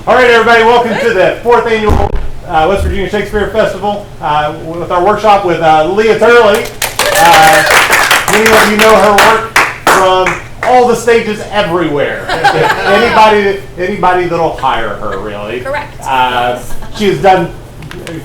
All right, everybody, welcome to the 4th Annual West Virginia Shakespeare Festival with our workshop with Leah Turley. Many of you know her work from all the stages everywhere. Anybody that'll hire her, really. Correct. She has done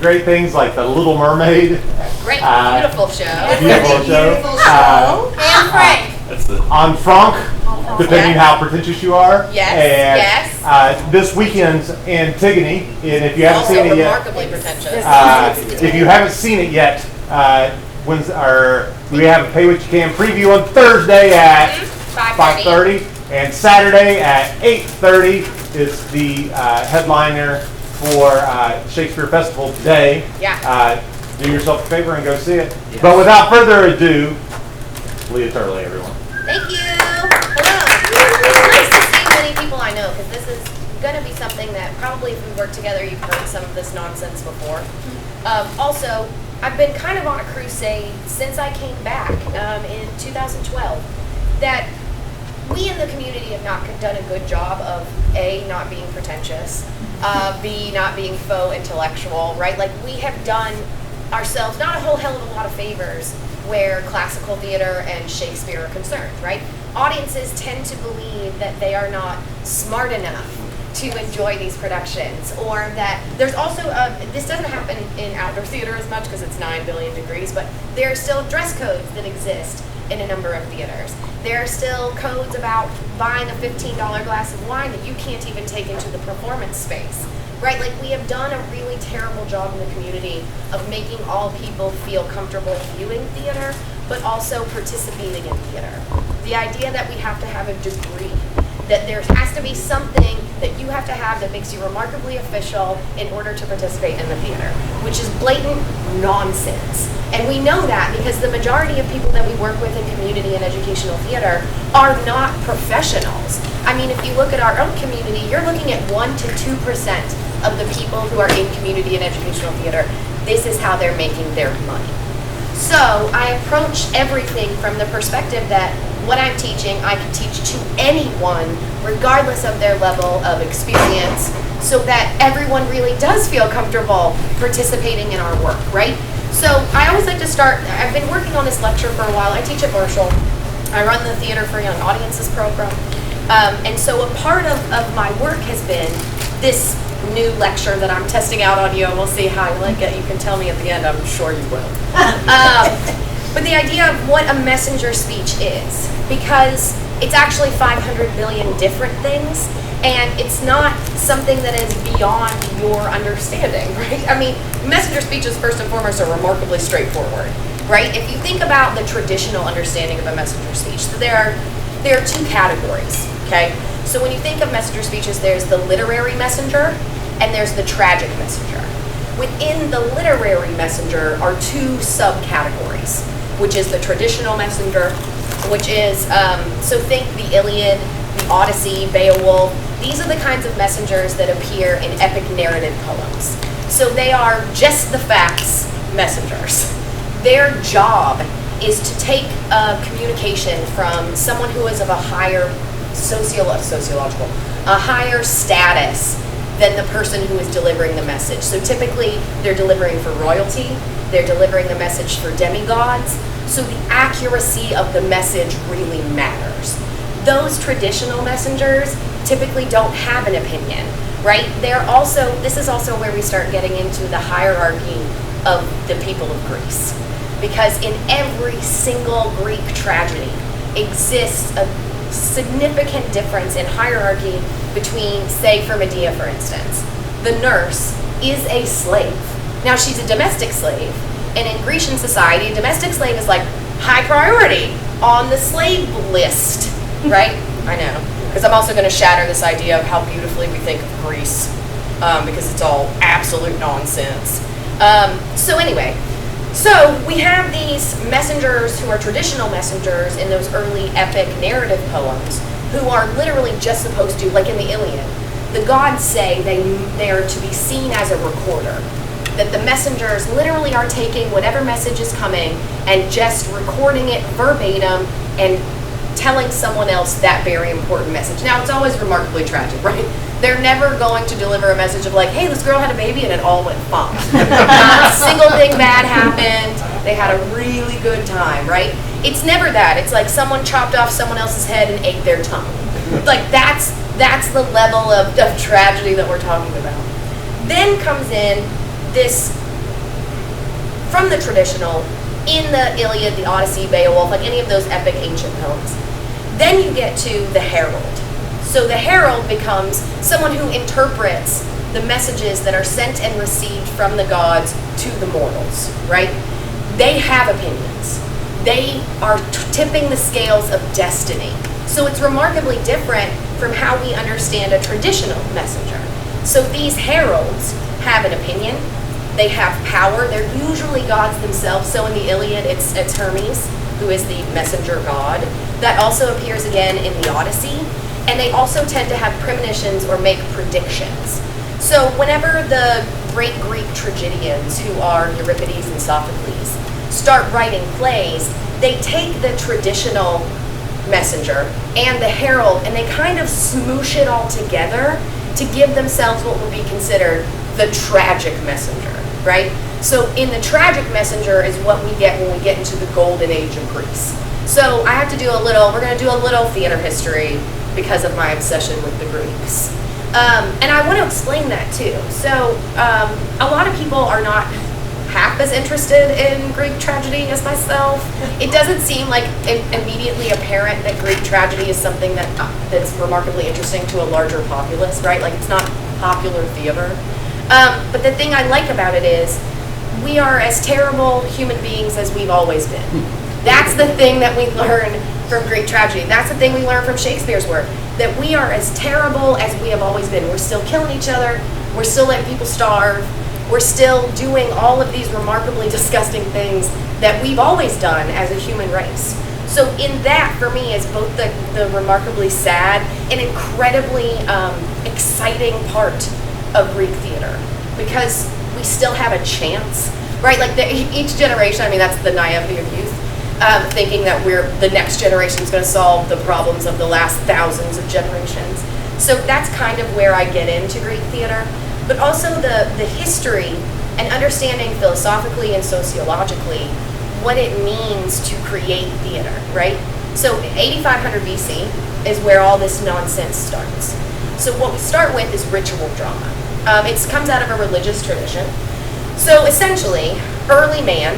great things like The Little Mermaid. Great, beautiful show. Beautiful show. And Frank. On Franck. Depending how pretentious you are. Yes, and, this weekend's Antigone, and if you haven't seen it yet, remarkably pretentious. If you haven't seen it yet, we have a Pay What You Can preview on Thursday at 5:30, and Saturday at 8:30 is the headliner for Shakespeare Festival today. Yeah. Do yourself a favor and go see it. Yes. But without further ado, Leah Turley, everyone. Thank you. Hello. Nice to see many people I know, because this is going to be something that probably if we work together, you've heard some of this nonsense before. Also, I've been kind of on a crusade since I came back in 2012 that we in the community have not done a good job of A, not being pretentious, B, not being faux intellectual, right? Like we have done ourselves not a whole hell of a lot of favors where classical theater and Shakespeare are concerned, right? Audiences tend to believe that they are not smart enough to enjoy these productions, or that there's also, this doesn't happen in outdoor theater as much because it's 9 billion degrees, but there are still dress codes that exist in a number of theaters. There are still codes about buying a $15 glass of wine that you can't even take into the performance space. Right, like we have done a really terrible job in the community of making all people feel comfortable viewing theater, but also participating in theater. The idea that we have to have a degree, that there has to be something that you have to have that makes you remarkably official in order to participate in the theater, which is blatant nonsense. And we know that because the majority of people that we work with in community and educational theater are not professionals. I mean, if you look at our own community, you're looking at 1 to 2% of the people who are in community and educational theater. This is how they're making their money. So I approach everything from the perspective that what I'm teaching, I can teach to anyone, regardless of their level of experience, so that everyone really does feel comfortable participating in our work, right? So I always like to start, I've been working on this lecture for a while. I teach at Marshall. I run the Theater for Young Audiences program. And so a part of my work has been this new lecture that I'm testing out on you, and we'll see how you like it. You can tell me at the end, I'm sure you will. But the idea of what a messenger speech is, because it's actually 500 billion different things, and it's not something that is beyond your understanding, right? I mean, messenger speeches, first and foremost, are remarkably straightforward, right? If you think about the traditional understanding of a messenger speech, there are two categories, okay? So when you think of messenger speeches, there's the literary messenger and there's the tragic messenger. Within the literary messenger are two subcategories, which is the traditional messenger, which is, so think the Iliad, the Odyssey, Beowulf. These are the kinds of messengers that appear in epic narrative poems. So they are just the facts messengers. Their job is to take communication from someone who is of a higher sociological, a higher status than the person who is delivering the message. So typically they're delivering for royalty, they're delivering the message for demigods, so the accuracy of the message really matters. Those traditional messengers typically don't have an opinion, right? This is also where we start getting into the hierarchy of the people of Greece. Because in every single Greek tragedy exists a significant difference in hierarchy between, say, for Medea, for instance, the nurse is a slave. Now, she's a domestic slave, and in Grecian society, a domestic slave is like high priority on the slave list, right? I know, because I'm also going to shatter this idea of how beautifully we think of Greece, because it's all absolute nonsense. So anyway, so we have these messengers who are traditional messengers in those early epic narrative poems who are literally just supposed to, like in the Iliad, the gods say they are to be seen as a recorder. That the messengers literally are taking whatever message is coming and just recording it verbatim and telling someone else that very important message. Now, it's always remarkably tragic, right? They're never going to deliver a message of like, hey, this girl had a baby and it all went fine. Not a single thing bad happened. They had a really good time, right? It's never that. It's like someone chopped off someone else's head and ate their tongue. Like that's the level of tragedy that we're talking about. Then comes in this, from the traditional, in the Iliad, the Odyssey, Beowulf, like any of those epic ancient poems. Then you get to the herald. So the herald becomes someone who interprets the messages that are sent and received from the gods to the mortals, right? They have opinions. They are tipping the scales of destiny. So it's remarkably different from how we understand a traditional messenger. So these heralds have an opinion. They have power. They're usually gods themselves. So in the Iliad, it's Hermes, who is the messenger god. That also appears again in the Odyssey. And they also tend to have premonitions or make predictions. So whenever the great Greek tragedians, who are Euripides and Sophocles, start writing plays, they take the traditional messenger and the herald and they kind of smoosh it all together to give themselves what would be considered the tragic messenger, right? So in the tragic messenger is what we get when we get into the golden age of Greece. So I have to do we're going to do a little theater history because of my obsession with the Greeks. And I want to explain that too. So a lot of people are not half as interested in Greek tragedy as myself. It doesn't seem like immediately apparent that Greek tragedy is something that's remarkably interesting to a larger populace, right? Like it's not popular theater. But the thing I like about it is we are as terrible human beings as we've always been. That's the thing that we learn from Greek tragedy. That's the thing we learn from Shakespeare's work, that we are as terrible as we have always been. We're still killing each other. We're still letting people starve. We're still doing all of these remarkably disgusting things that we've always done as a human race. So in that, for me, is both the remarkably sad and incredibly exciting part of Greek theater, because we still have a chance, right? Like each generation, I mean, that's the naivety of youth, thinking that the next generation is going to solve the problems of the last thousands of generations. So that's kind of where I get into Greek theater. But also the history and understanding philosophically and sociologically what it means to create theater, right? So 8500 BC is where all this nonsense starts. So what we start with is ritual drama. It comes out of a religious tradition. So essentially, early man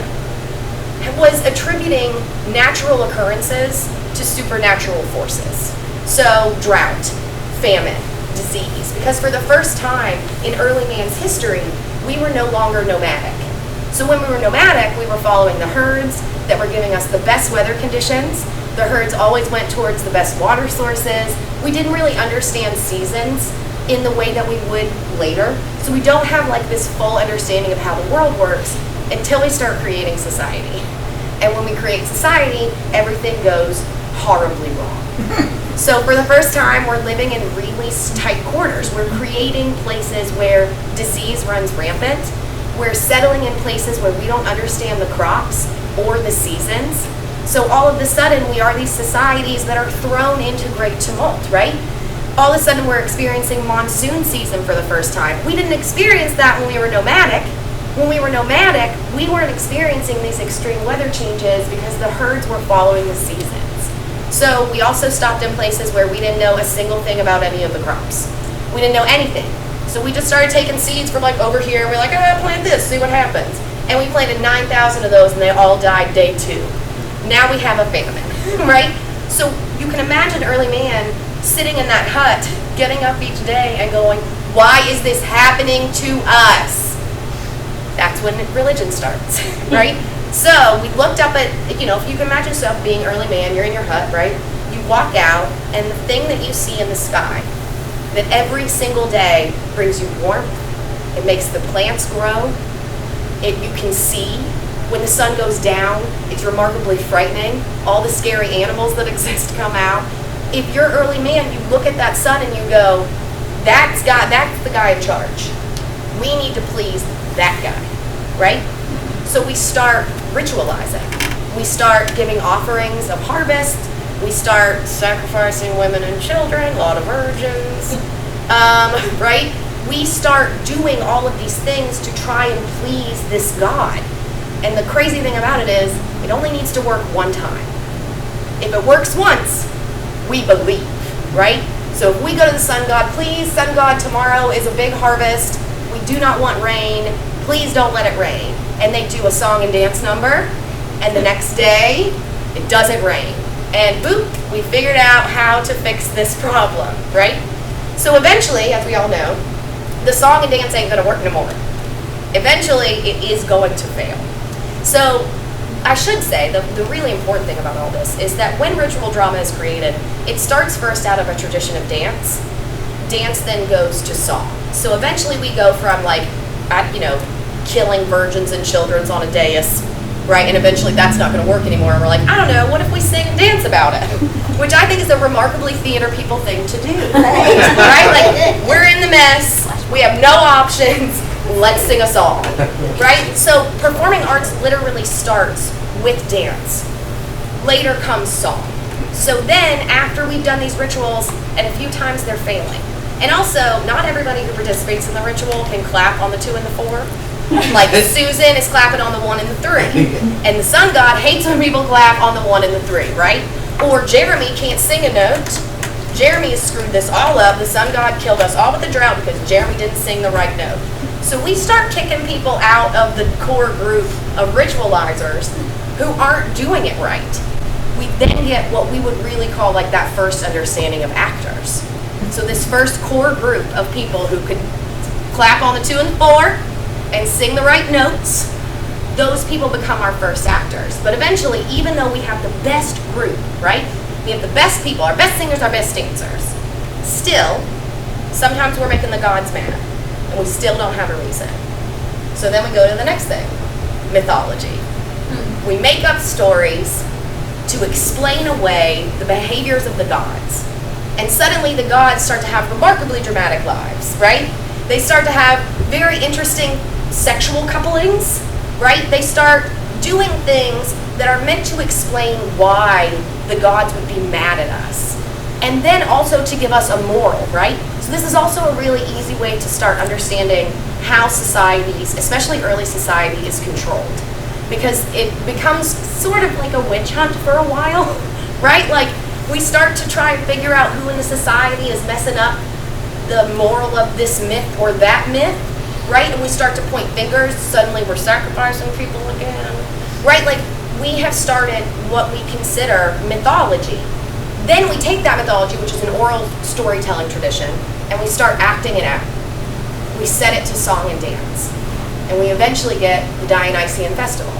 was attributing natural occurrences to supernatural forces. So drought, famine, disease. Because for the first time in early man's history, we were no longer nomadic. So when we were nomadic, we were following the herds that were giving us the best weather conditions. The herds always went towards the best water sources. We didn't really understand seasons in the way that we would later. So we don't have like this full understanding of how the world works until we start creating society. And when we create society, everything goes horribly wrong. So for the first time, we're living in really tight quarters. We're creating places where disease runs rampant. We're settling in places where we don't understand the crops or the seasons. So all of a sudden, we are these societies that are thrown into great tumult, right? All of a sudden, we're experiencing monsoon season for the first time. We didn't experience that when we were nomadic. When we were nomadic, we weren't experiencing these extreme weather changes because the herds were following the seasons. So we also stopped in places where we didn't know a single thing about any of the crops. We didn't know anything. So we just started taking seeds from like over here, and we're like, plant this, see what happens. And we planted 9,000 of those, and they all died day 2. Now we have a famine, right? So you can imagine early man sitting in that hut, getting up each day and going, why is this happening to us? That's when religion starts, right? So we looked up at, if you can imagine yourself being early man, you're in your hut, right? You walk out, and the thing that you see in the sky, that every single day brings you warmth, it makes the plants grow, you can see when the sun goes down, it's remarkably frightening. All the scary animals that exist come out. If you're early man, you look at that sun and you go, that's the guy in charge. We need to please that guy, right? So we start ritualizing. We start giving offerings of harvest. We start sacrificing women and children, a lot of virgins, right? We start doing all of these things to try and please this God. And the crazy thing about it is, it only needs to work one time. If it works once, we believe, right? So if we go to the sun god, please, sun god, tomorrow is a big harvest. We do not want rain. Please don't let it rain. And they do a song and dance number. And the next day, it doesn't rain. And boop, we figured out how to fix this problem, right? So eventually, as we all know, the song and dance ain't gonna work no more. Eventually, it is going to fail. So I should say, the really important thing about all this is that when ritual drama is created, it starts first out of a tradition of dance. Dance then goes to song. So eventually we go from killing virgins and children on a dais, right? And eventually that's not going to work anymore. And we're like, I don't know, what if we sing and dance about it? Which I think is a remarkably theater people thing to do, right? Like, we're in the mess, we have no options, let's sing a song, right? So performing arts literally starts with dance. Later comes song. So then, after we've done these rituals, and a few times they're failing. And also, not everybody who participates in the ritual can clap on the 2 and the 4. Like Susan is clapping on the 1 and the 3. And the sun god hates when people clap on the 1 and the 3, right? Or Jeremy can't sing a note. Jeremy has screwed this all up. The sun god killed us all with the drought because Jeremy didn't sing the right note. So we start kicking people out of the core group of ritualizers who aren't doing it right. We then get what we would really call like that first understanding of actors. So this first core group of people who could clap on the 2 and the 4 and sing the right notes, those people become our first actors. But eventually, even though we have the best group, right? We have the best people, our best singers, our best dancers. Still, sometimes we're making the gods mad, and we still don't have a reason. So then we go to the next thing, mythology. We make up stories to explain away the behaviors of the gods. And suddenly the gods start to have remarkably dramatic lives, right? They start to have very interesting sexual couplings, right? They start doing things that are meant to explain why the gods would be mad at us. And then also to give us a moral, right? So this is also a really easy way to start understanding how societies, especially early society, is controlled. Because it becomes sort of like a witch hunt for a while, right? Like, we start to try and figure out who in the society is messing up the moral of this myth or that myth, right? And we start to point fingers. Suddenly we're sacrificing people again, right? Like, we have started what we consider mythology. Then we take that mythology, which is an oral storytelling tradition, and we start acting it out. We set it to song and dance. And we eventually get the Dionysian Festival.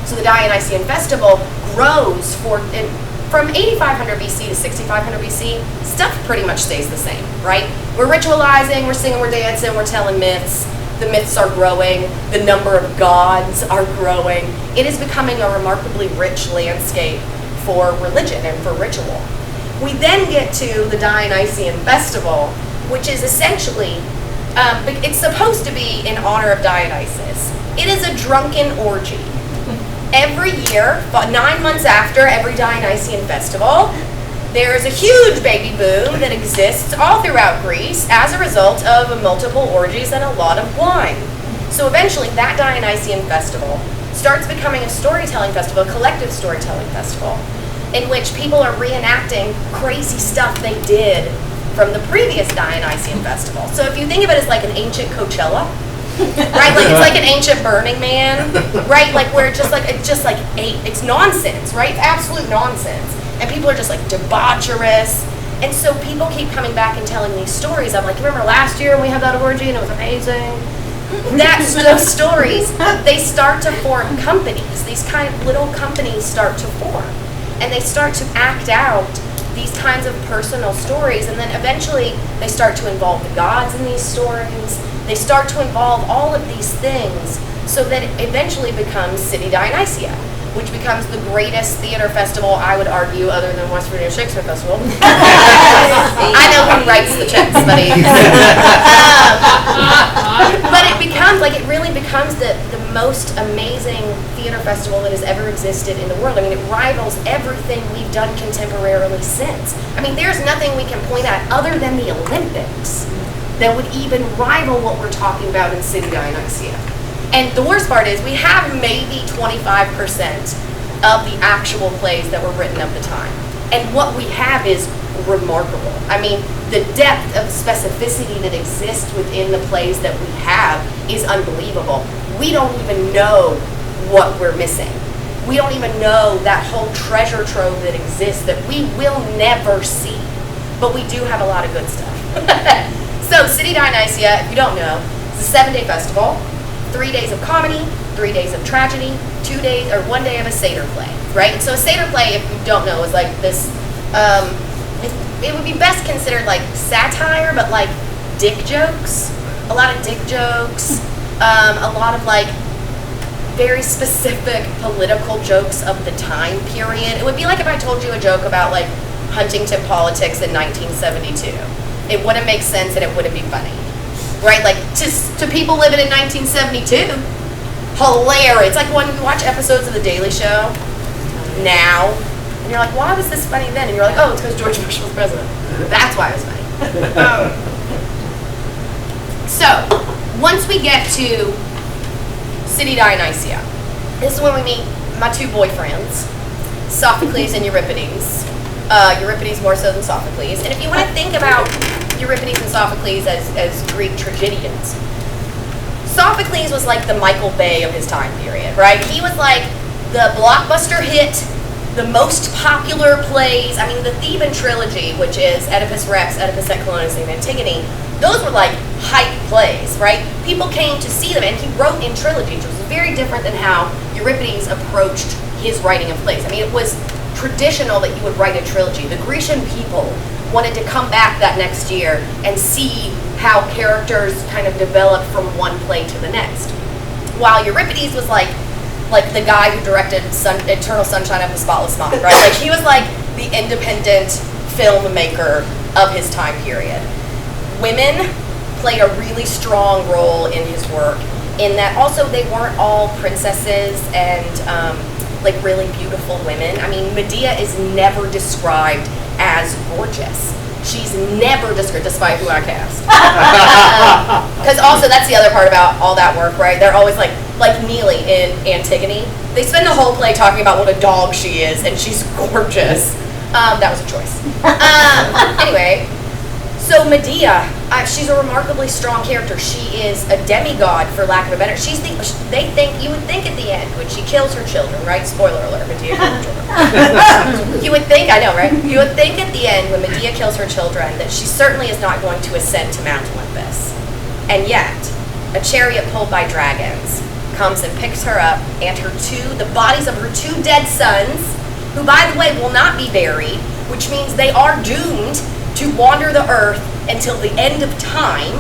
So the Dionysian Festival grows from 8500 BC to 6500 BC, stuff pretty much stays the same, right? We're ritualizing, we're singing, we're dancing, we're telling myths. The myths are growing. The number of gods are growing. It is becoming a remarkably rich landscape for religion and for ritual. We then get to the Dionysian Festival, which is essentially, it's supposed to be in honor of Dionysus. It is a drunken orgy. Every year, about 9 months after every Dionysian festival, there is a huge baby boom that exists all throughout Greece as a result of multiple orgies and a lot of wine. So eventually that Dionysian festival starts becoming a storytelling festival, a collective storytelling festival, in which people are reenacting crazy stuff they did from the previous Dionysian festival. So if you think of it as like an ancient Coachella, right? Like, it's like an ancient Burning Man, right? Like, where it's nonsense, right? It's absolute nonsense. And people are just like debaucherous. And so people keep coming back and telling these stories. I'm like, remember last year when we had that orgy and it was amazing? Those stories, they start to form companies. These kind of little companies start to form. And they start to act out these kinds of personal stories. And then eventually they start to involve the gods in these stories. They start to involve all of these things so that it eventually becomes City Dionysia, which becomes the greatest theater festival, I would argue, other than West Virginia Shakespeare Festival. I know who writes the checks, buddy. But it becomes, like, it really becomes the most amazing theater festival that has ever existed in the world. I mean, it rivals everything we've done contemporarily since. I mean, there's nothing we can point at other than the Olympics that would even rival what we're talking about in City Dionysia. And the worst part is we have maybe 25% of the actual plays that were written of the time. And what we have is remarkable. I mean, the depth of specificity that exists within the plays that we have is unbelievable. We don't even know what we're missing. We don't even know that whole treasure trove that exists that we will never see. But we do have a lot of good stuff. So, City Dionysia, if you don't know, is a 7-day festival, 3 days of comedy, 3 days of tragedy, 2 days or 1 day of a satyr play, right? So a satyr play, if you don't know, is like this, it would be best considered like satire, but like dick jokes. A lot of dick jokes, a lot of like very specific political jokes of the time period. It would be like if I told you a joke about like Huntington politics in 1972. It wouldn't make sense and it wouldn't be funny, right? Like to people living in 1972, hilarious. It's like when you watch episodes of The Daily Show now, and you're like, why was this funny then? And you're like, oh, it's because George Bush was president. That's why it was funny. So, once we get to City Dionysia, this is when we meet my two boyfriends, Sophocles and Euripides. Euripides more so than Sophocles. And if you want to think about Euripides and Sophocles as Greek tragedians, Sophocles was like the Michael Bay of his time period, right? He was like the blockbuster hit, the most popular plays. I mean, the Theban trilogy, which is Oedipus Rex, Oedipus et Colonos, and Antigone, those were like hype plays, right? People came to see them, and he wrote in trilogies, which was very different than how Euripides approached his writing of plays. I mean, it was traditional that you would write a trilogy. The Grecian people wanted to come back that next year and see how characters kind of developed from one play to the next. While Euripides was like the guy who directed Eternal Sunshine of the Spotless Mind, right? Like he was like the independent filmmaker of his time period. Women played a really strong role in his work in that also they weren't all princesses and like really beautiful women. I mean, Medea is never described as gorgeous. She's never described, despite who I cast. Because also, that's the other part about all that work, right? They're always like Neely in Antigone. They spend the whole play talking about what a dog she is, and she's gorgeous. That was a choice. Anyway, so Medea, she's a remarkably strong character. She is a demigod, for lack of a better. You would think at the end when she kills her children, right? Spoiler alert, Medea kills her children. You would think, I know, right? You would think at the end when Medea kills her children that she certainly is not going to ascend to Mount Olympus. And yet, a chariot pulled by dragons comes and picks her up, and the bodies of her two dead sons, who by the way will not be buried, which means they are doomed to wander the earth until the end of time,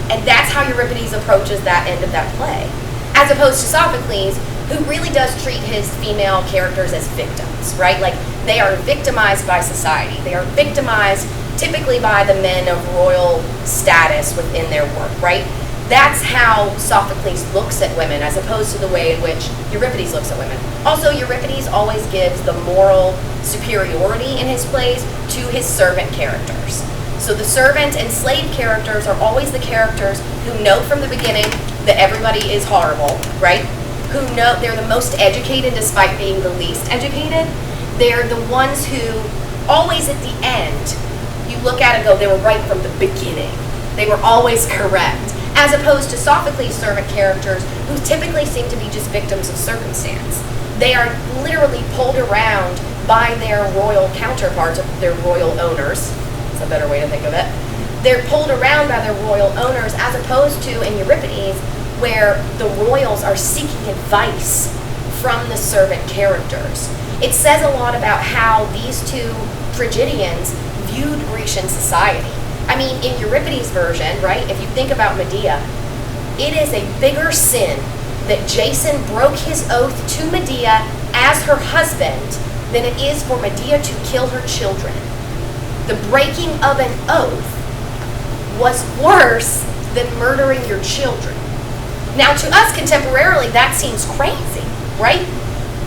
and that's how Euripides approaches that end of that play. As opposed to Sophocles, who really does treat his female characters as victims, right? Like, they are victimized by society. They are victimized typically by the men of royal status within their work, right? That's how Sophocles looks at women, as opposed to the way in which Euripides looks at women. Also, Euripides always gives the moral superiority in his plays to his servant characters. So the servant and slave characters are always the characters who know from the beginning that everybody is horrible, right? Who know they're the most educated despite being the least educated. They're the ones who always at the end, you look at it and go, they were right from the beginning. They were always correct. As opposed to Sophocles' servant characters, who typically seem to be just victims of circumstance. They are literally pulled around by their royal counterparts, their royal owners. That's a better way to think of it. They're pulled around by their royal owners, as opposed to in Euripides, where the royals are seeking advice from the servant characters. It says a lot about how these two tragedians viewed Grecian society. I mean, in Euripides' version, right, if you think about Medea, it is a bigger sin that Jason broke his oath to Medea as her husband than it is for Medea to kill her children. The breaking of an oath was worse than murdering your children. Now, to us contemporarily, that seems crazy, right?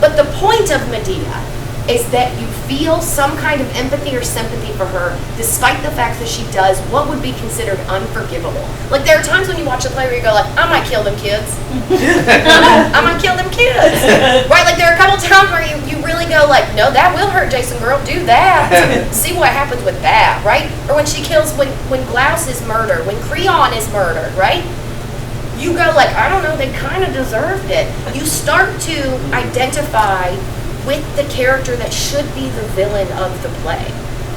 But the point of Medea is that you feel some kind of empathy or sympathy for her, despite the fact that she does what would be considered unforgivable. Like, there are times when you watch a play where you go like, I might kill them kids. I might kill them kids. Right? Like, there are a couple times where you really go like, no, that will hurt, Jason, girl, do that. See what happens with that, right? Or when she kills, when Glaus is murdered, when Creon is murdered, right? You go like, I don't know, they kind of deserved it. You start to identify with the character that should be the villain of the play,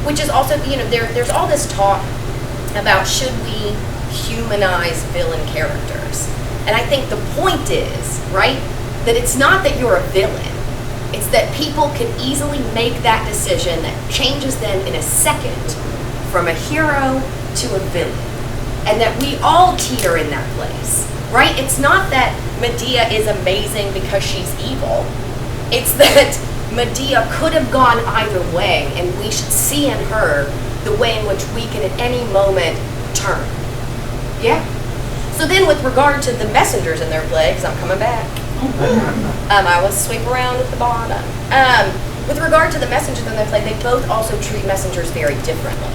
which is also, there's all this talk about should we humanize villain characters. And I think the point is, right, that it's not that you're a villain. It's that people can easily make that decision that changes them in a second from a hero to a villain. And that we all teeter in that place, right? It's not that Medea is amazing because she's evil. It's that Medea could have gone either way, and we should see in her the way in which we can at any moment turn. Yeah? So then with regard to the messengers in their play, because I'm coming back, I will sweep around at the bottom. With regard to the messengers in their play, they both also treat messengers very differently.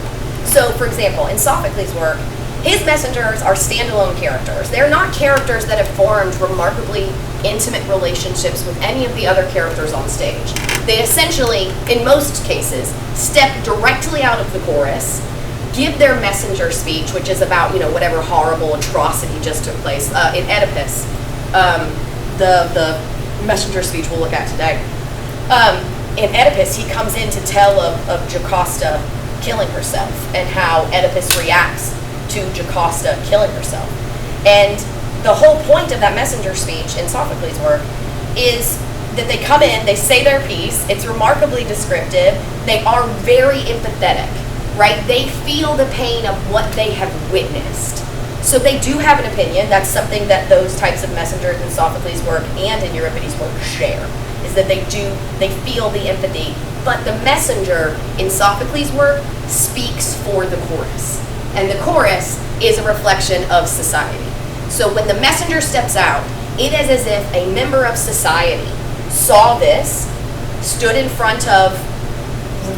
So, for example, in Sophocles' work, his messengers are standalone characters. They're not characters that have formed remarkably intimate relationships with any of the other characters on stage. They essentially, in most cases, step directly out of the chorus, give their messenger speech, which is about, whatever horrible atrocity just took place. In Oedipus, the messenger speech we'll look at today. In Oedipus, he comes in to tell of Jocasta killing herself and how Oedipus reacts to Jocasta killing herself. And the whole point of that messenger speech in Sophocles' work is that they come in, they say their piece, it's remarkably descriptive, they are very empathetic, right? They feel the pain of what they have witnessed. So they do have an opinion. That's something that those types of messengers in Sophocles' work and in Euripides' work share, is that they feel the empathy. But the messenger in Sophocles' work speaks for the chorus. And the chorus is a reflection of society. So when the messenger steps out, it is as if a member of society saw this, stood in front of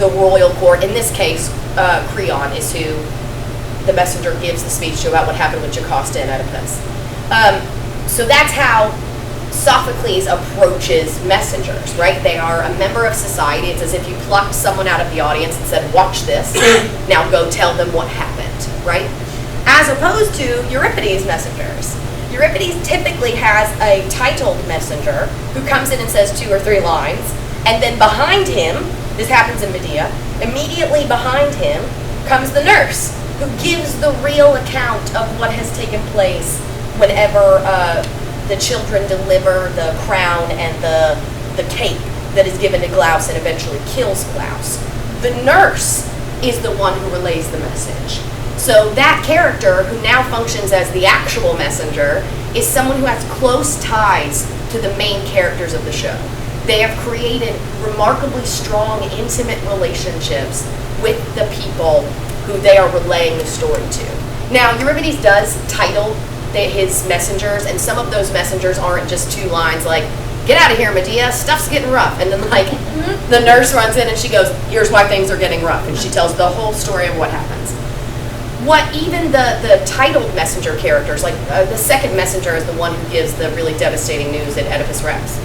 the royal court. In this case, Creon is who the messenger gives the speech to about what happened with Jocasta and Oedipus. So that's how Sophocles approaches messengers, right? They are a member of society. It's as if you plucked someone out of the audience and said, watch this, now go tell them what happened, right? As opposed to Euripides' messengers. Euripides typically has a titled messenger who comes in and says 2 or 3 lines, and then behind him, this happens in Medea, immediately behind him comes the nurse, who gives the real account of what has taken place whenever the children deliver the crown and the cape that is given to Glaus and eventually kills Glaus. The nurse is the one who relays the message. So that character, who now functions as the actual messenger, is someone who has close ties to the main characters of the show. They have created remarkably strong, intimate relationships with the people who they are relaying the story to. Now, Euripides does title his messengers, and some of those messengers aren't just 2 lines like, get out of here, Medea, stuff's getting rough. And then, the nurse runs in and she goes, here's why things are getting rough. And she tells the whole story of what happens. What even the titled messenger characters, the second messenger is the one who gives the really devastating news at Oedipus Rex,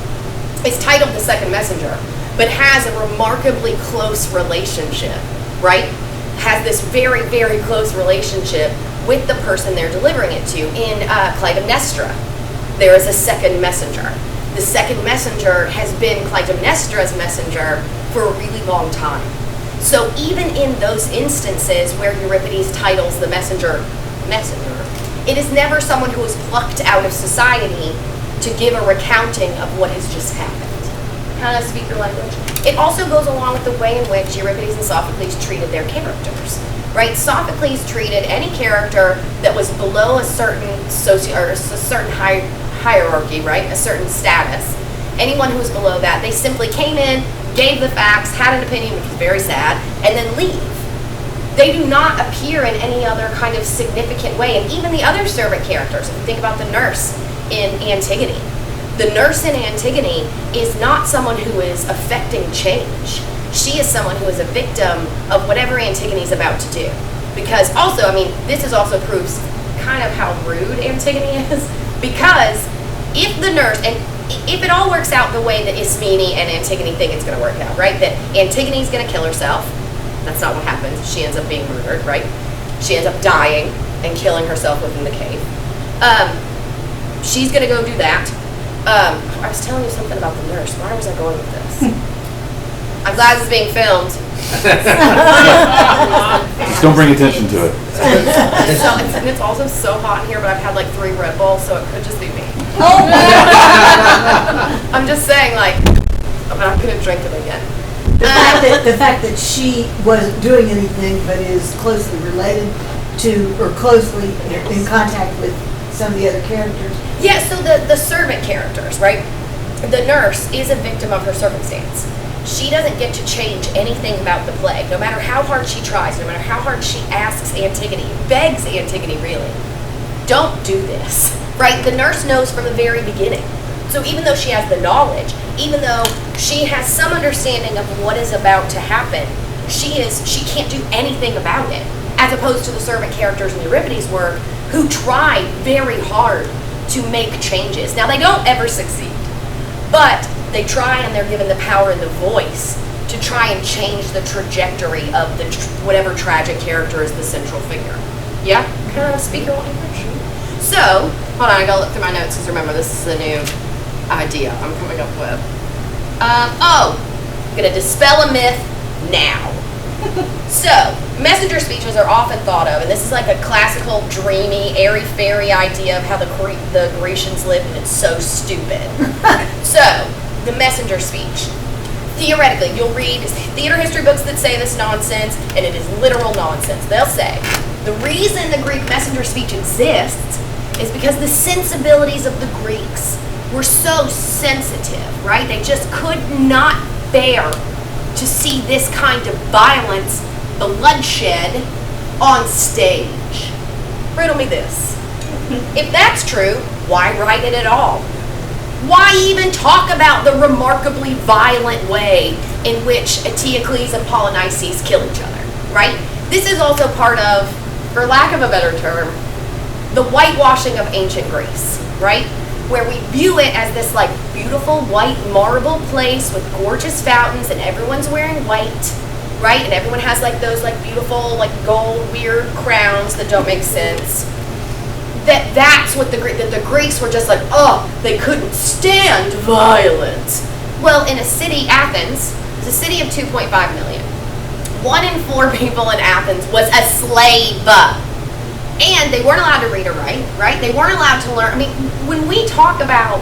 is titled the second messenger, but has a remarkably close relationship, right? Has this very, very close relationship with the person they're delivering it to. In Clytemnestra, there is a second messenger. The second messenger has been Clytemnestra's messenger for a really long time. So even in those instances where Euripides titles the messenger, it is never someone who is plucked out of society to give a recounting of what has just happened. Kind of speak your language. It also goes along with the way in which Euripides and Sophocles treated their characters, right? Sophocles treated any character that was below a certain hierarchy, right? A certain status. Anyone who was below that, they simply came in, gave the facts, had an opinion, which was very sad, and then leave. They do not appear in any other kind of significant way. And even the other servant characters, if you think about the nurse in Antigone. The nurse in Antigone is not someone who is affecting change. She is someone who is a victim of whatever Antigone's about to do. Because also, I mean, this is also proves kind of how rude Antigone is. Because if the nurse, and if it all works out the way that Ismene and Antigone think it's going to work out, right? That Antigone's going to kill herself. That's not what happens. She ends up being murdered, right? She ends up dying and killing herself within the cave. She's going to go do that. I was telling you something about the nurse. Where was I going with this? I'm glad this is being filmed. Just don't bring attention to it. It's also so hot in here, but I've had like 3 Red Bulls, so it could just be me. Oh. I'm just saying, like, but I'm gonna drink it again. The fact that she wasn't doing anything but is closely related to, or closely in contact with some of the other characters. Yeah, so the servant characters, right? The nurse is a victim of her circumstance. She doesn't get to change anything about the play, no matter how hard she tries, no matter how hard she asks Antigone, begs Antigone really, don't do this, right? The nurse knows from the very beginning. So even though she has the knowledge, even though she has some understanding of what is about to happen, she can't do anything about it, as opposed to the servant characters in Euripides' work who try very hard to make changes. Now, they don't ever succeed, but they try, and they're given the power and the voice to try and change the trajectory of the whatever tragic character is the central figure. Yeah? Can I have a speaker while you finish? So, hold on, I gotta look through my notes because remember, this is a new idea I'm coming up with. I'm gonna dispel a myth now. So, messenger speeches are often thought of, and this is like a classical, dreamy, airy-fairy idea of how the Grecians lived, and it's so stupid. So, the messenger speech. Theoretically, you'll read theater history books that say this nonsense, and it is literal nonsense. They'll say, the reason the Greek messenger speech exists is because the sensibilities of the Greeks were so sensitive, right? They just could not bear to see this kind of violence, bloodshed, on stage. Riddle me this. If that's true, why write it at all? Why even talk about the remarkably violent way in which Eteocles and Polynices kill each other, right? This is also part of, for lack of a better term, the whitewashing of ancient Greece, right? Where we view it as this like beautiful white marble place with gorgeous fountains and everyone's wearing white, right? And everyone has like those like beautiful like gold weird crowns that don't make sense. That's what the Greeks were just like, oh, they couldn't stand violence. Well, in a city, Athens, it's a city of 2.5 million. 1 in 4 people in Athens was a slave. And they weren't allowed to read or write, right? They weren't allowed to learn. I mean, when we talk about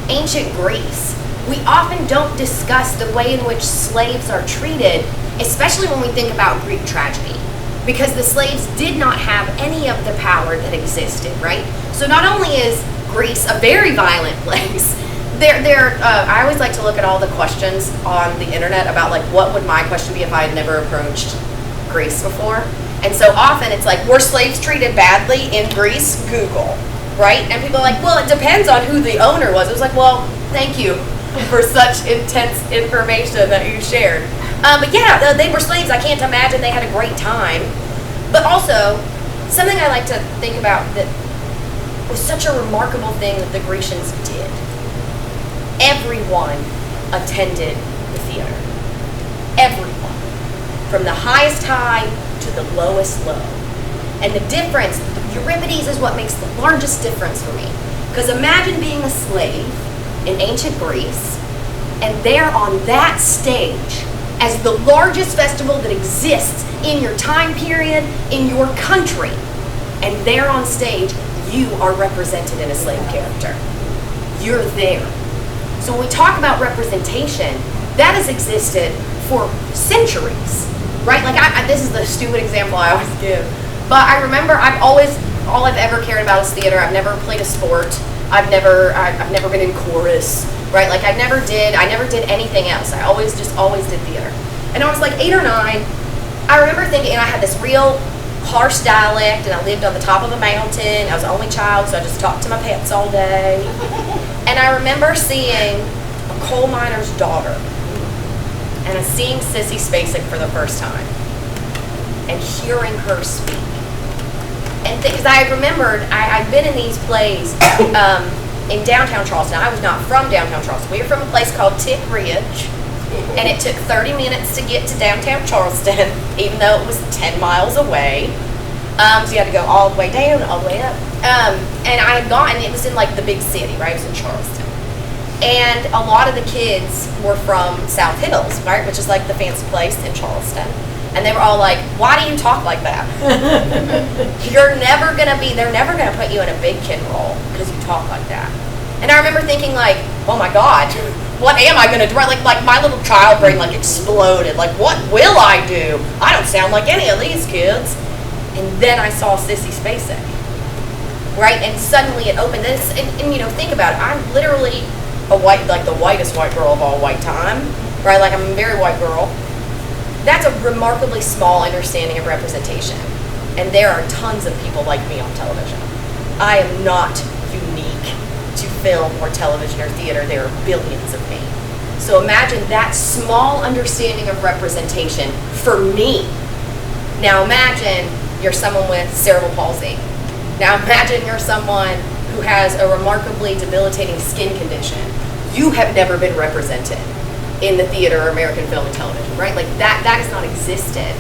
ancient Greece, we often don't discuss the way in which slaves are treated, especially when we think about Greek tragedy. Because the slaves did not have any of the power that existed, right? So not only is Greece a very violent place, I always like to look at all the questions on the internet about like, what would my question be if I had never approached Greece before? And so often it's like, were slaves treated badly in Greece? Google, right? And people are like, well, it depends on who the owner was. It was like, well, thank you for such intense information that you shared. But yeah, they were slaves. I can't imagine they had a great time. But also, something I like to think about that was such a remarkable thing that the Grecians did. Everyone attended the theater. Everyone. From the highest high to the lowest low. And the difference, Euripides is what makes the largest difference for me. Because imagine being a slave in ancient Greece, and there on that stage, as the largest festival that exists in your time period, in your country, and there on stage, you are represented in a slave character. You're there. So when we talk about representation, that has existed for centuries, right? Like, this is the stupid example I always give, but I remember all I've ever cared about is theater. I've never played a sport. I've never been in chorus, right? Like I never did anything else. I always did theater. And I was like 8 or 9. I remember thinking, and I had this real harsh dialect, and I lived on the top of a mountain. I was the only child, so I just talked to my pets all day. And I remember seeing A Coal Miner's Daughter, and seeing Sissy Spacek for the first time, and hearing her speak. And because I remembered, I'd been in these plays in downtown Charleston. I was not from downtown Charleston. We were from a place called Tick Ridge, and it took 30 minutes to get to downtown Charleston, even though it was 10 miles away. So you had to go all the way down, all the way up. And I had gone, and it was in like the big city, right? It was in Charleston. And a lot of the kids were from South Hills, right? Which is like the fancy place in Charleston. And they were all like, why do you talk like that? They're never gonna put you in a big kid role because you talk like that. And I remember thinking like, oh my God, what am I gonna do? Like my little child brain like exploded. Like, what will I do? I don't sound like any of these kids. And then I saw Sissy Spacek, right? And suddenly it opened this, and you know, think about it. I'm literally the whitest white girl of all white time, right? Like, I'm a very white girl. That's a remarkably small understanding of representation. And there are tons of people like me on television. I am not unique to film or television or theater. There are billions of me. So imagine that small understanding of representation for me. Now imagine you're someone with cerebral palsy. Now imagine you're someone who has a remarkably debilitating skin condition. You have never been represented in the theater or American film and television, right? Like that has not existed.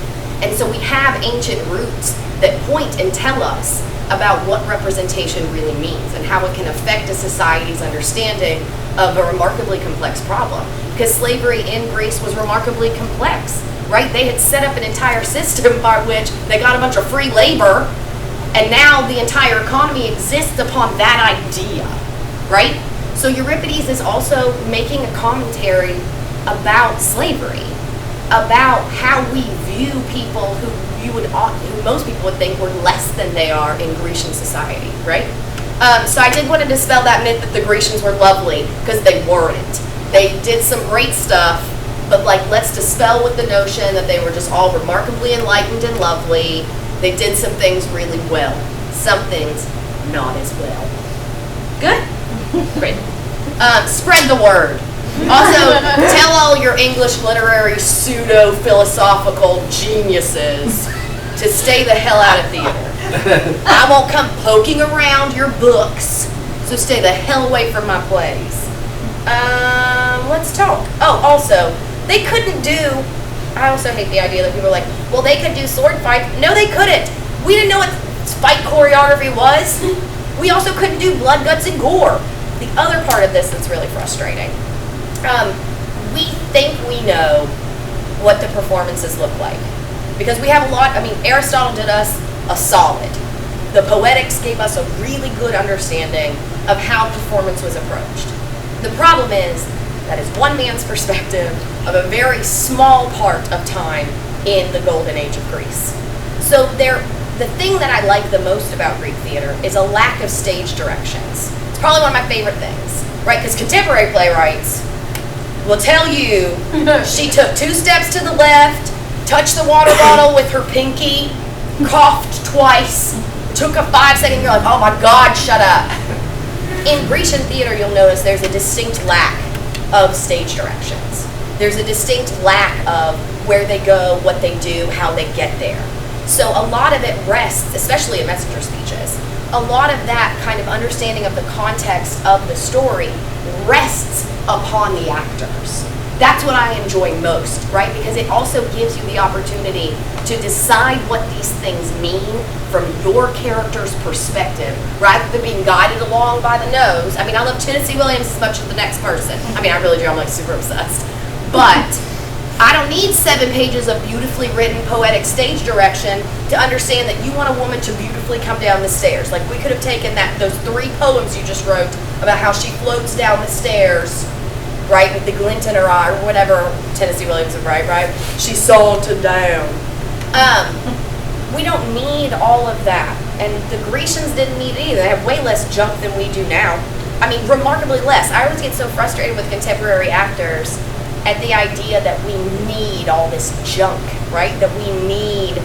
And so we have ancient roots that point and tell us about what representation really means and how it can affect a society's understanding of a remarkably complex problem. Because slavery in Greece was remarkably complex, right? They had set up an entire system by which they got a bunch of free labor, and now the entire economy exists upon that idea, right? So Euripides is also making a commentary about slavery, about how we view people who most people would think were less than they are in Grecian society, right? So I did want to dispel that myth that the Grecians were lovely, because they weren't. They did some great stuff, but like, let's dispel with the notion that they were just all remarkably enlightened and lovely. They did some things really well, some things not as well. Good? Great. Spread the word. Also, tell all your English literary pseudo-philosophical geniuses to stay the hell out of theater. I won't come poking around your books, so stay the hell away from my plays. Let's talk. Oh, also, they couldn't do, I also hate the idea that people are like, well, they could do sword fight. No, they couldn't. We didn't know what fight choreography was. We also couldn't do blood, guts, and gore. The other part of this that's really frustrating. We think we know what the performances look like. Because we have a lot, Aristotle did us a solid. The Poetics gave us a really good understanding of how performance was approached. The problem is, that is one man's perspective of a very small part of time in the golden age of Greece. So the thing that I like the most about Greek theater is a lack of stage directions. It's probably one of my favorite things, right? Because contemporary playwrights will tell you she took 2 steps to the left, touched the water bottle with her pinky, coughed twice, took a 5-second, you're like, oh my God, shut up. In Grecian theater, you'll notice there's a distinct lack of stage directions. There's a distinct lack of where they go, what they do, how they get there. So a lot of it rests, especially in messenger speeches, a lot of that kind of understanding of the context of the story rests upon the actors. That's what I enjoy most, right? Because it also gives you the opportunity to decide what these things mean from your character's perspective, rather than being guided along by the nose. I love Tennessee Williams as much as the next person. I really do, I'm like super obsessed. But I don't need 7 pages of beautifully written poetic stage direction to understand that you want a woman to beautifully come down the stairs. Like, we could have taken those 3 poems you just wrote about how she floats down the stairs, right, with the glint in her eye, or whatever Tennessee Williams would write, right? She salted down. We don't need all of that. And the Grecians didn't need it either. They have way less junk than we do now. Remarkably less. I always get so frustrated with contemporary actors at the idea that we need all this junk, right? That we need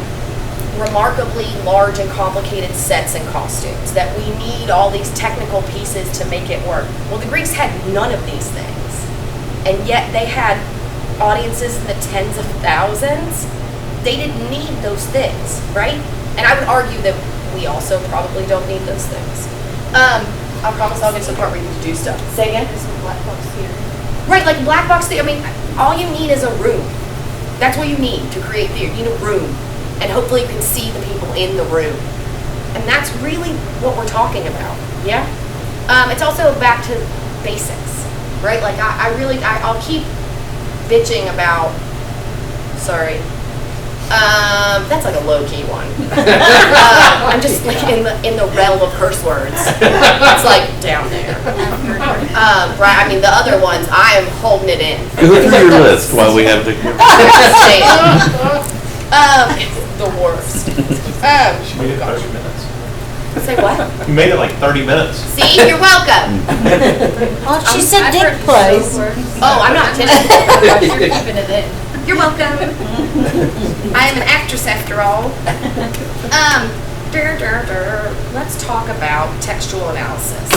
remarkably large and complicated sets and costumes, that we need all these technical pieces to make it work. Well, the Greeks had none of these things, and yet they had audiences in the tens of thousands. They didn't need those things, right? And I would argue that we also probably don't need those things. I promise I'll get to the part where you can do stuff. Say again? Black box theater. Right, like black box theater. I mean, all you need is a room. That's what you need to create theater. You need a room. And hopefully you can see the people in the room. And that's really what we're talking about, yeah? It's also back to basics, right? Like I'll keep bitching about, sorry, that's like a low-key one. I'm just like in the realm of curse words. It's like down there. Right, I mean the other ones, I am holding it in. Go through your list while we have the. The worst. She made it 30 minutes. Say what? You made it like 30 minutes. See, you're welcome. Oh, she said I've Dick heard plays. so worse. Oh, I'm not kidding. You're keeping it in. You're welcome. I am an actress after all. Let's talk about textual analysis.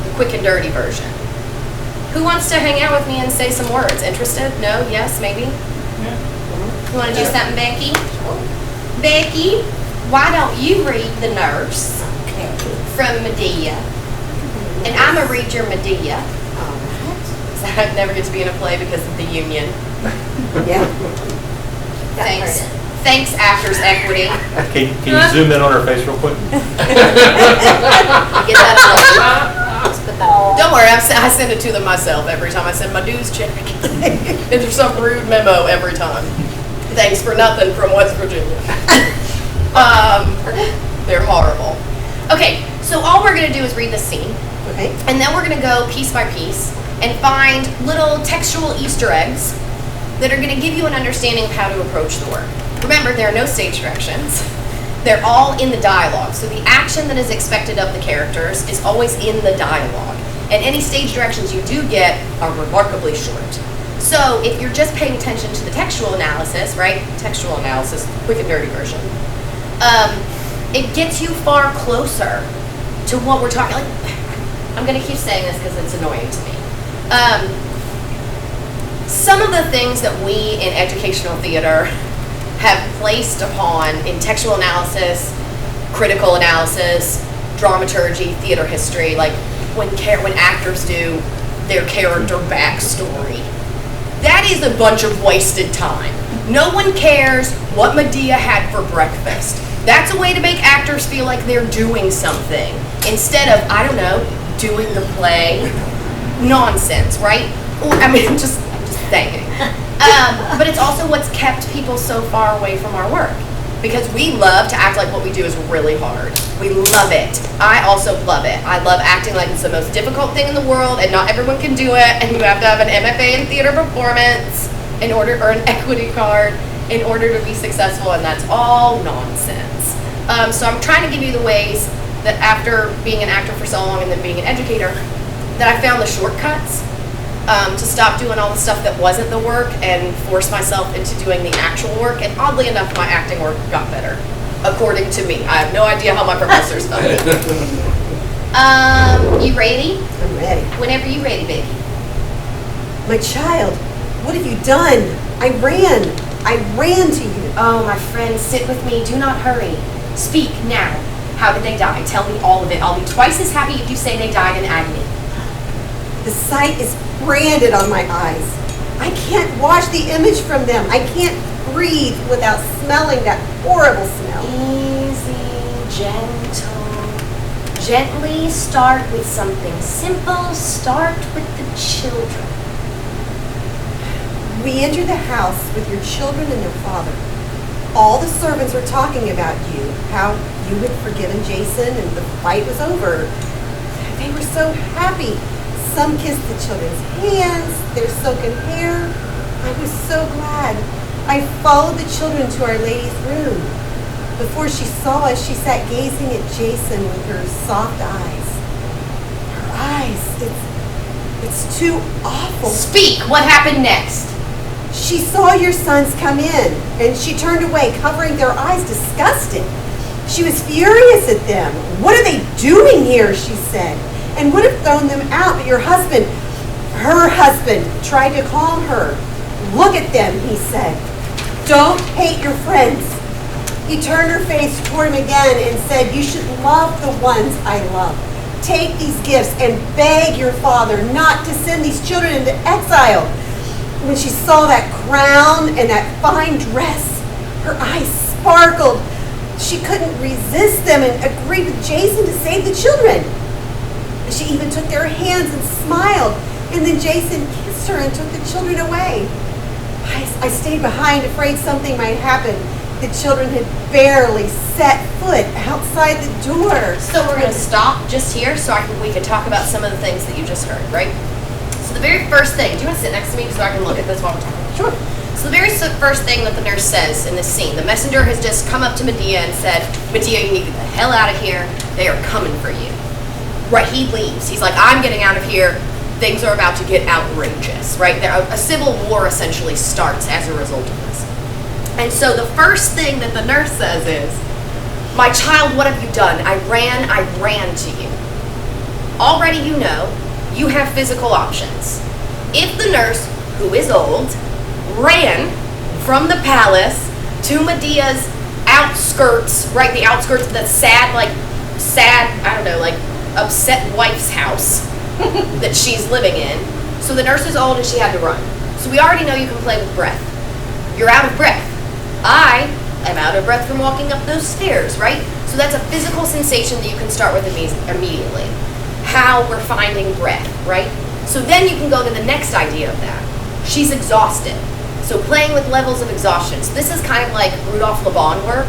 The quick and dirty version. Who wants to hang out with me and say some words? Interested? No? Yes? Maybe? You want to do something, Becky? Becky, why don't you read The Nurse from Medea? And I'm going to read your Medea. So I never get to be in a play because of the union. Yeah. Thanks. Thanks, Actors Equity. Can you zoom in on her face real quick? Get that. Don't worry, I send it to them myself every time I send my dues check. And there's some rude memo every time. Thanks for nothing from West Virginia. They're horrible. Okay, so all we're gonna do is read the scene. Okay. And then we're gonna go piece by piece and find little textual Easter eggs that are gonna give you an understanding of how to approach the work. Remember, there are no stage directions. They're all in the dialogue. So the action that is expected of the characters is always in the dialogue. And any stage directions you do get are remarkably short. So if you're just paying attention to the textual analysis, right? Textual analysis, quick and dirty version. It gets you far closer to what we're talking. Like, I'm gonna keep saying this because it's annoying to me. Some of the things that we in educational theater have placed upon in textual analysis, critical analysis, dramaturgy, theater history, like when actors do their character backstory. That is a bunch of wasted time. No one cares what Medea had for breakfast. That's a way to make actors feel like they're doing something instead of, I don't know, doing the play. Nonsense, right? I mean, just saying. But it's also what's kept people so far away from our work. Because we love to act like what we do is really hard. We love it. I also love it. I love acting like it's the most difficult thing in the world and not everyone can do it, and you have to have an MFA in theater performance in order, or an equity card in order to be successful, and that's all nonsense. So I'm trying to give you the ways that after being an actor for so long and then being an educator, that I found the shortcuts to stop doing all the stuff that wasn't the work and force myself into doing the actual work. And oddly enough, my acting work got better, according to me. I have no idea how my professors felt. You ready? I'm ready. Whenever you're ready, baby. My child, what have you done? I ran to you. Oh, my friend, sit with me. Do not hurry. Speak now. How did they die? Tell me all of it. I'll be twice as happy if you say they died in agony. The sight is branded on my eyes. I can't wash the image from them. I can't breathe without smelling that horrible smell. Easy, gentle. Gently start with something simple. Start with the children. We entered the house with your children and their father. All the servants were talking about you, how you had forgiven Jason and the fight was over. They were so happy. Some kissed the children's hands, their silken hair. I was so glad. I followed the children to Our Lady's room. Before she saw us, she sat gazing at Jason with her soft eyes. Her eyes, it's too awful. Speak! What happened next? She saw your sons come in, and she turned away, covering their eyes, disgusted. She was furious at them. What are they doing here, she said, and would have thrown them out, but your husband, her husband, tried to calm her. Look at them, he said. Don't hate your friends. He turned her face toward him again and said, you should love the ones I love. Take these gifts and beg your father not to send these children into exile. When she saw that crown and that fine dress, her eyes sparkled. She couldn't resist them and agreed with Jason to save the children. She even took their hands and smiled. And then Jason kissed her and took the children away. I stayed behind, afraid something might happen. The children had barely set foot outside the door. So we're going to stop just here so we can talk about some of the things that you just heard, right? So the very first thing, do you want to sit next to me so I can look at this while we're talking? Sure. So the very first thing that the nurse says in this scene, the messenger has just come up to Medea and said, Medea, you need to get the hell out of here. They are coming for you. Right, he leaves. He's like, I'm getting out of here. Things are about to get outrageous, right? A civil war essentially starts as a result of this. And so the first thing that the nurse says is, my child, what have you done? I ran to you. Already you know, you have physical options. If the nurse, who is old, ran from the palace to Medea's outskirts, right? The outskirts of the sad, I don't know, like upset wife's house that she's living in. So the nurse is old and she had to run. So we already know you can play with breath. You're out of breath. I am out of breath from walking up those stairs, right? So that's a physical sensation that you can start with immediately. How we're finding breath, right? So then you can go to the next idea of that. She's exhausted. So playing with levels of exhaustion. So this is kind of like Rudolph Le Bon work,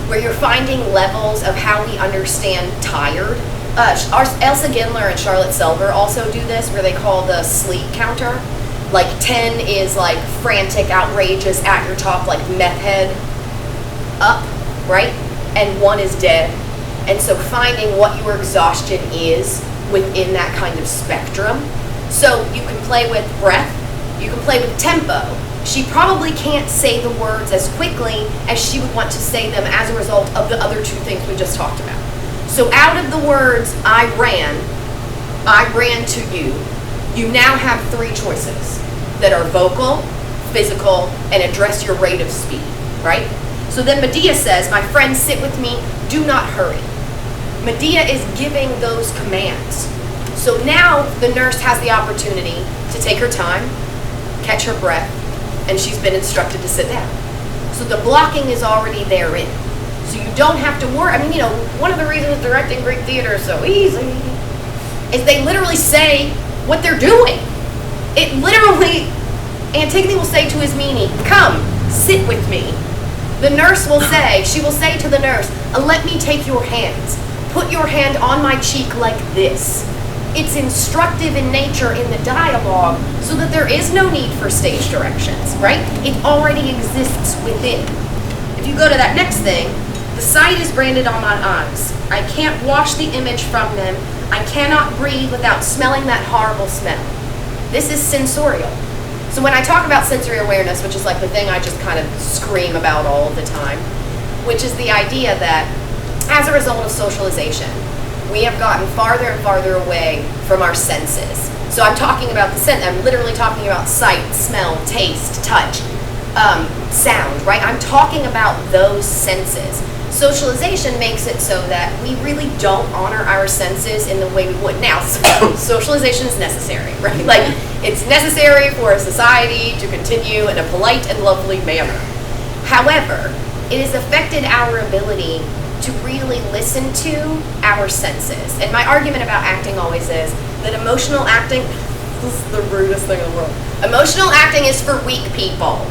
where you're finding levels of how we understand tired. Elsa Gindler and Charlotte Selver also do this, where they call the sleep counter. Like 10 is like frantic, outrageous, at your top, like meth head, up, right? And 1 is dead. And so finding what your exhaustion is within that kind of spectrum. So you can play with breath, you can play with tempo. She probably can't say the words as quickly as she would want to say them as a result of the other two things we just talked about. So out of the words, I ran to you, you now have 3 choices that are vocal, physical, and address your rate of speed, right? So then Medea says, my friend, sit with me, do not hurry. Medea is giving those commands. So now the nurse has the opportunity to take her time, catch her breath, and she's been instructed to sit down. So the blocking is already therein. So you don't have to worry. I mean, you know, one of the reasons directing Greek theater is so easy is they literally say what they're doing. It literally, Antigone will say to Ismene, come, sit with me. The nurse will say, she will say to the nurse, let me take your hands. Put your hand on my cheek like this. It's instructive in nature in the dialogue so that there is no need for stage directions, right? It already exists within. If you go to that next thing, the sight is branded on my eyes. I can't wash the image from them. I cannot breathe without smelling that horrible smell. This is sensorial. So when I talk about sensory awareness, which is like the thing I just kind of scream about all the time, which is the idea that as a result of socialization, we have gotten farther and farther away from our senses. So I'm talking about I'm literally talking about sight, smell, taste, touch, sound, right? I'm talking about those senses. Socialization makes it so that we really don't honor our senses in the way we would. Now, socialization is necessary, right? Like, it's necessary for a society to continue in a polite and lovely manner. However, it has affected our ability to really listen to our senses. And my argument about acting always is that emotional acting, this is the rudest thing in the world. Emotional acting is for weak people.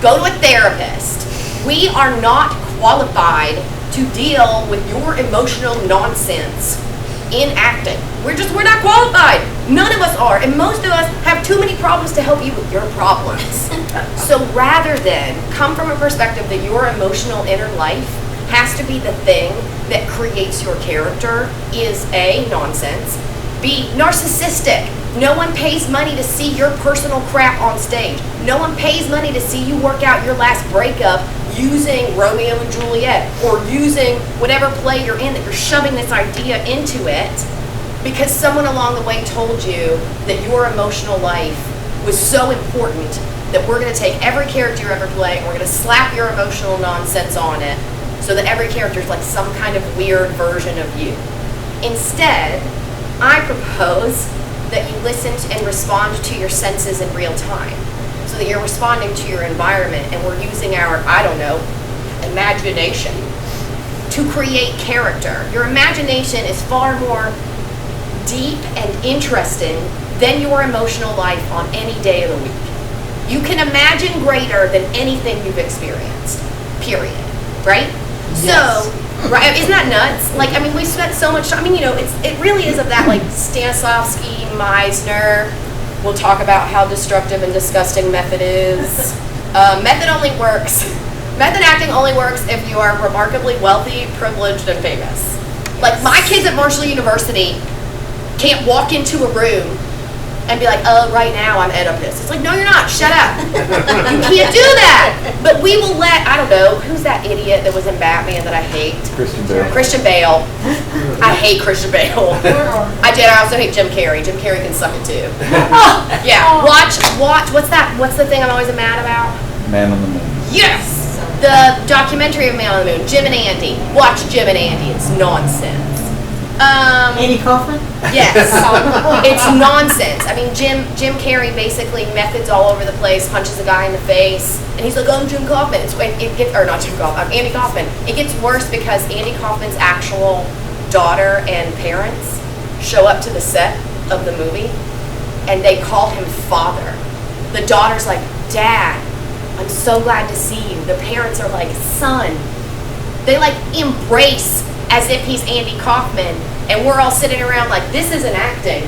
Go to a therapist. We are not qualified to deal with your emotional nonsense in acting. We're not qualified. None of us are. And most of us have too many problems to help you with your problems. So rather than come from a perspective that your emotional inner life has to be the thing that creates your character is A, nonsense, B, narcissistic. No one pays money to see your personal crap on stage. No one pays money to see you work out your last breakup using Romeo and Juliet or using whatever play you're in that you're shoving this idea into it because someone along the way told you that your emotional life was so important that we're going to take every character you ever play and we're going to slap your emotional nonsense on it so that every character is like some kind of weird version of you. Instead, I propose that you listen and respond to your senses in real time so that you're responding to your environment and we're using our, I don't know, imagination to create character. Your imagination is far more deep and interesting than your emotional life on any day of the week. You can imagine greater than anything you've experienced, period, right? Yes. So, right, isn't that nuts? Like, I mean, we spent so much time, I mean, you know, it really is of that, like, Stanislavski, Meisner. We'll talk about how destructive and disgusting method is. Method only works. Method acting only works if you are remarkably wealthy, privileged, and famous. Like, my kids at Marshall University can't walk into a room and be like, oh, right now I'm Oedipus. It's like, no, you're not. Shut up. You can't do that. But we will let, I don't know, who's that idiot that was in Batman that I hate? Christian Bale. Christian Bale. I hate Christian Bale. I did. I also hate Jim Carrey. Jim Carrey can suck it too. Yeah. Watch. What's that? What's the thing I'm always mad about? Man on the Moon. Yes. The documentary of Man on the Moon. Jim and Andy. Watch Jim and Andy. It's nonsense. Andy Kaufman? Yes. It's nonsense. I mean, Jim Carrey basically methods all over the place, punches a guy in the face, and he's like, oh, I'm Jim Kaufman. It gets, or not Jim Kaufman, Andy Kaufman. It gets worse because Andy Kaufman's actual daughter and parents show up to the set of the movie, and they call him father. The daughter's like, Dad, I'm so glad to see you. The parents are like, son. They like embrace as if he's Andy Kaufman, and we're all sitting around like, this isn't acting.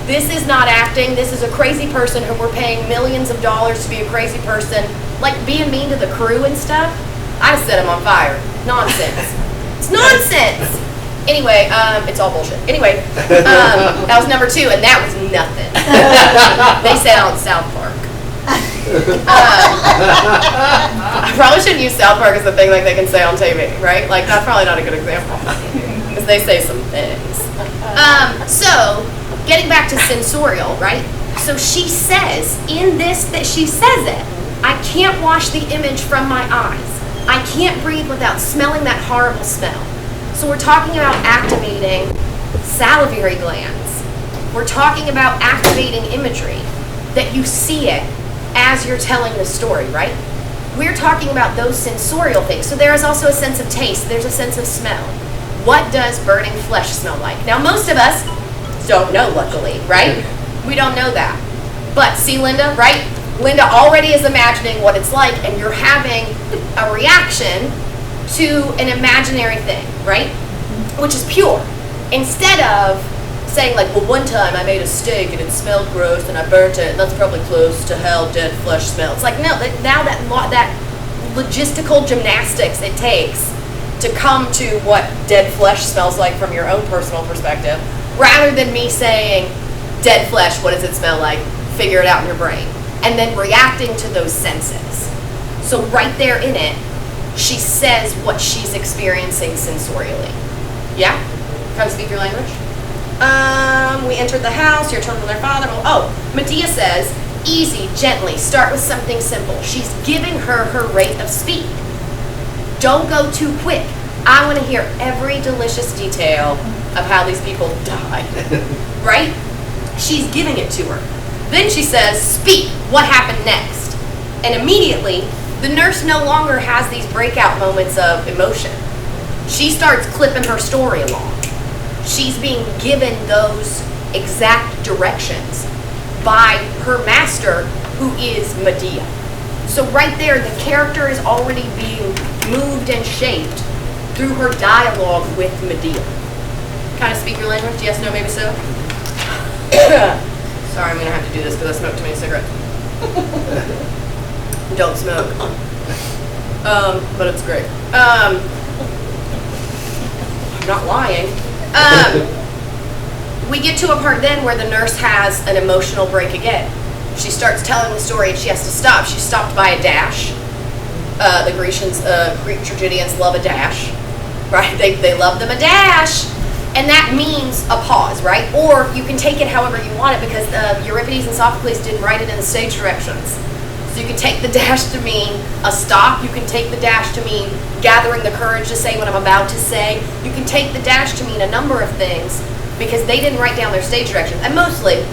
This is not acting. This is a crazy person who we're paying millions of dollars to be a crazy person, like being mean to the crew and stuff. I set him on fire. Nonsense. It's nonsense. Anyway, it's all bullshit. Anyway, that was number 2, and that was nothing. They said on South Park. I probably shouldn't use South Park as a thing like they can say on TV, right? Like, that's probably not a good example because they say some things. So, getting back to sensorial, right? So she says in this that she says it. I can't wash the image from my eyes. I can't breathe without smelling that horrible smell. So we're talking about activating salivary glands. We're talking about activating imagery, that you see it as you're telling the story, right? We're talking about those sensorial things. So there is also a sense of taste. There's a sense of smell. What does burning flesh smell like? Now, most of us don't know, luckily, right? We don't know that. But see Linda, right? Linda already is imagining what it's like, and you're having a reaction to an imaginary thing, right? Which is pure. Instead of saying like, well, one time I made a steak and it smelled gross and I burnt it, and that's probably close to how dead flesh smells. It's like, no, now that logistical gymnastics it takes to come to what dead flesh smells like from your own personal perspective, rather than me saying, dead flesh, what does it smell like? Figure it out in your brain. And then reacting to those senses. So right there in it, she says what she's experiencing sensorially. Yeah? Try to speak your language? We entered the house, your children and their father. Oh, Medea says, easy, gently, start with something simple. She's giving her rate of speed. Don't go too quick. I want to hear every delicious detail of how these people died. Right? She's giving it to her. Then she says, speak, what happened next? And immediately, the nurse no longer has these breakout moments of emotion. She starts clipping her story along. She's being given those exact directions by her master, who is Medea. So right there, the character is already being moved and shaped through her dialogue with Medea. Kind of speak your language? Yes, no, maybe so? Sorry, I'm going to have to do this because I smoked too many cigarettes. Don't smoke. But it's great. I'm not lying. we get to a part then where the nurse has an emotional break again. She starts telling the story and she has to stop. She's stopped by a dash. The Greek tragedians love a dash, right? They love them a dash. And that means a pause, right? Or you can take it however you want it, because Euripides and Sophocles didn't write it in the stage directions. So you can take the dash to mean a stop. You can take the dash to mean gathering the courage to say what I'm about to say. You can take the dash to mean a number of things, because they didn't write down their stage directions. And mostly,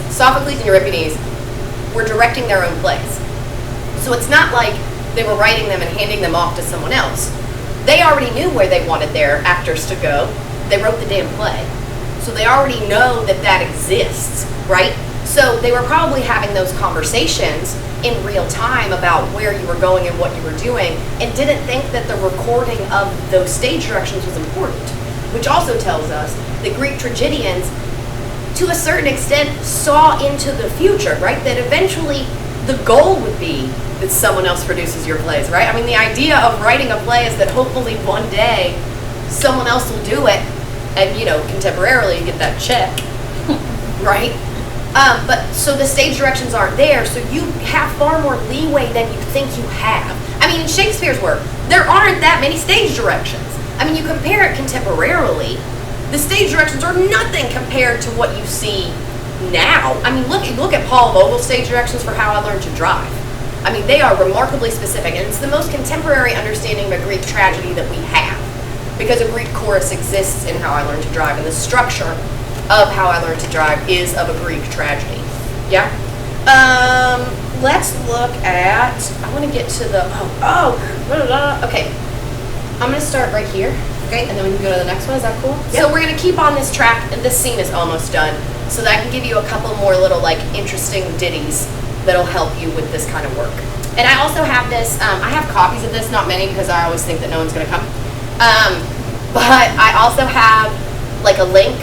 Sophocles and Euripides were directing their own plays. So it's not like they were writing them and handing them off to someone else. They already knew where they wanted their actors to go. They wrote the damn play. So they already know that that exists, right? So they were probably having those conversations in real time about where you were going and what you were doing, and didn't think that the recording of those stage directions was important. Which also tells us that Greek tragedians, to a certain extent, saw into the future, right? That eventually the goal would be that someone else produces your plays, right? I mean, the idea of writing a play is that hopefully one day someone else will do it, and, you know, contemporarily you get that check, right? But so the stage directions aren't there, so you have far more leeway than you think you have. I mean, in Shakespeare's work, there aren't that many stage directions. I mean, you compare it contemporarily, the stage directions are nothing compared to what you see now. I mean, look at Paul Vogel's stage directions for How I Learned to Drive. I mean, they are remarkably specific, and it's the most contemporary understanding of a Greek tragedy that we have, because a Greek chorus exists in How I Learned to Drive, and the structure of How I Learned to Drive is of a Greek tragedy. Yeah? Let's look at, I want to get to the, okay. I'm going to start right here, okay, and then we can go to the next one. Is that cool? Yep. So we're going to keep on this track, and this scene is almost done, so that I can give you a couple more little, like, interesting ditties that'll help you with this kind of work. And I also have this, I have copies of this, not many, because I always think that no one's going to come. But I also have, like, a link.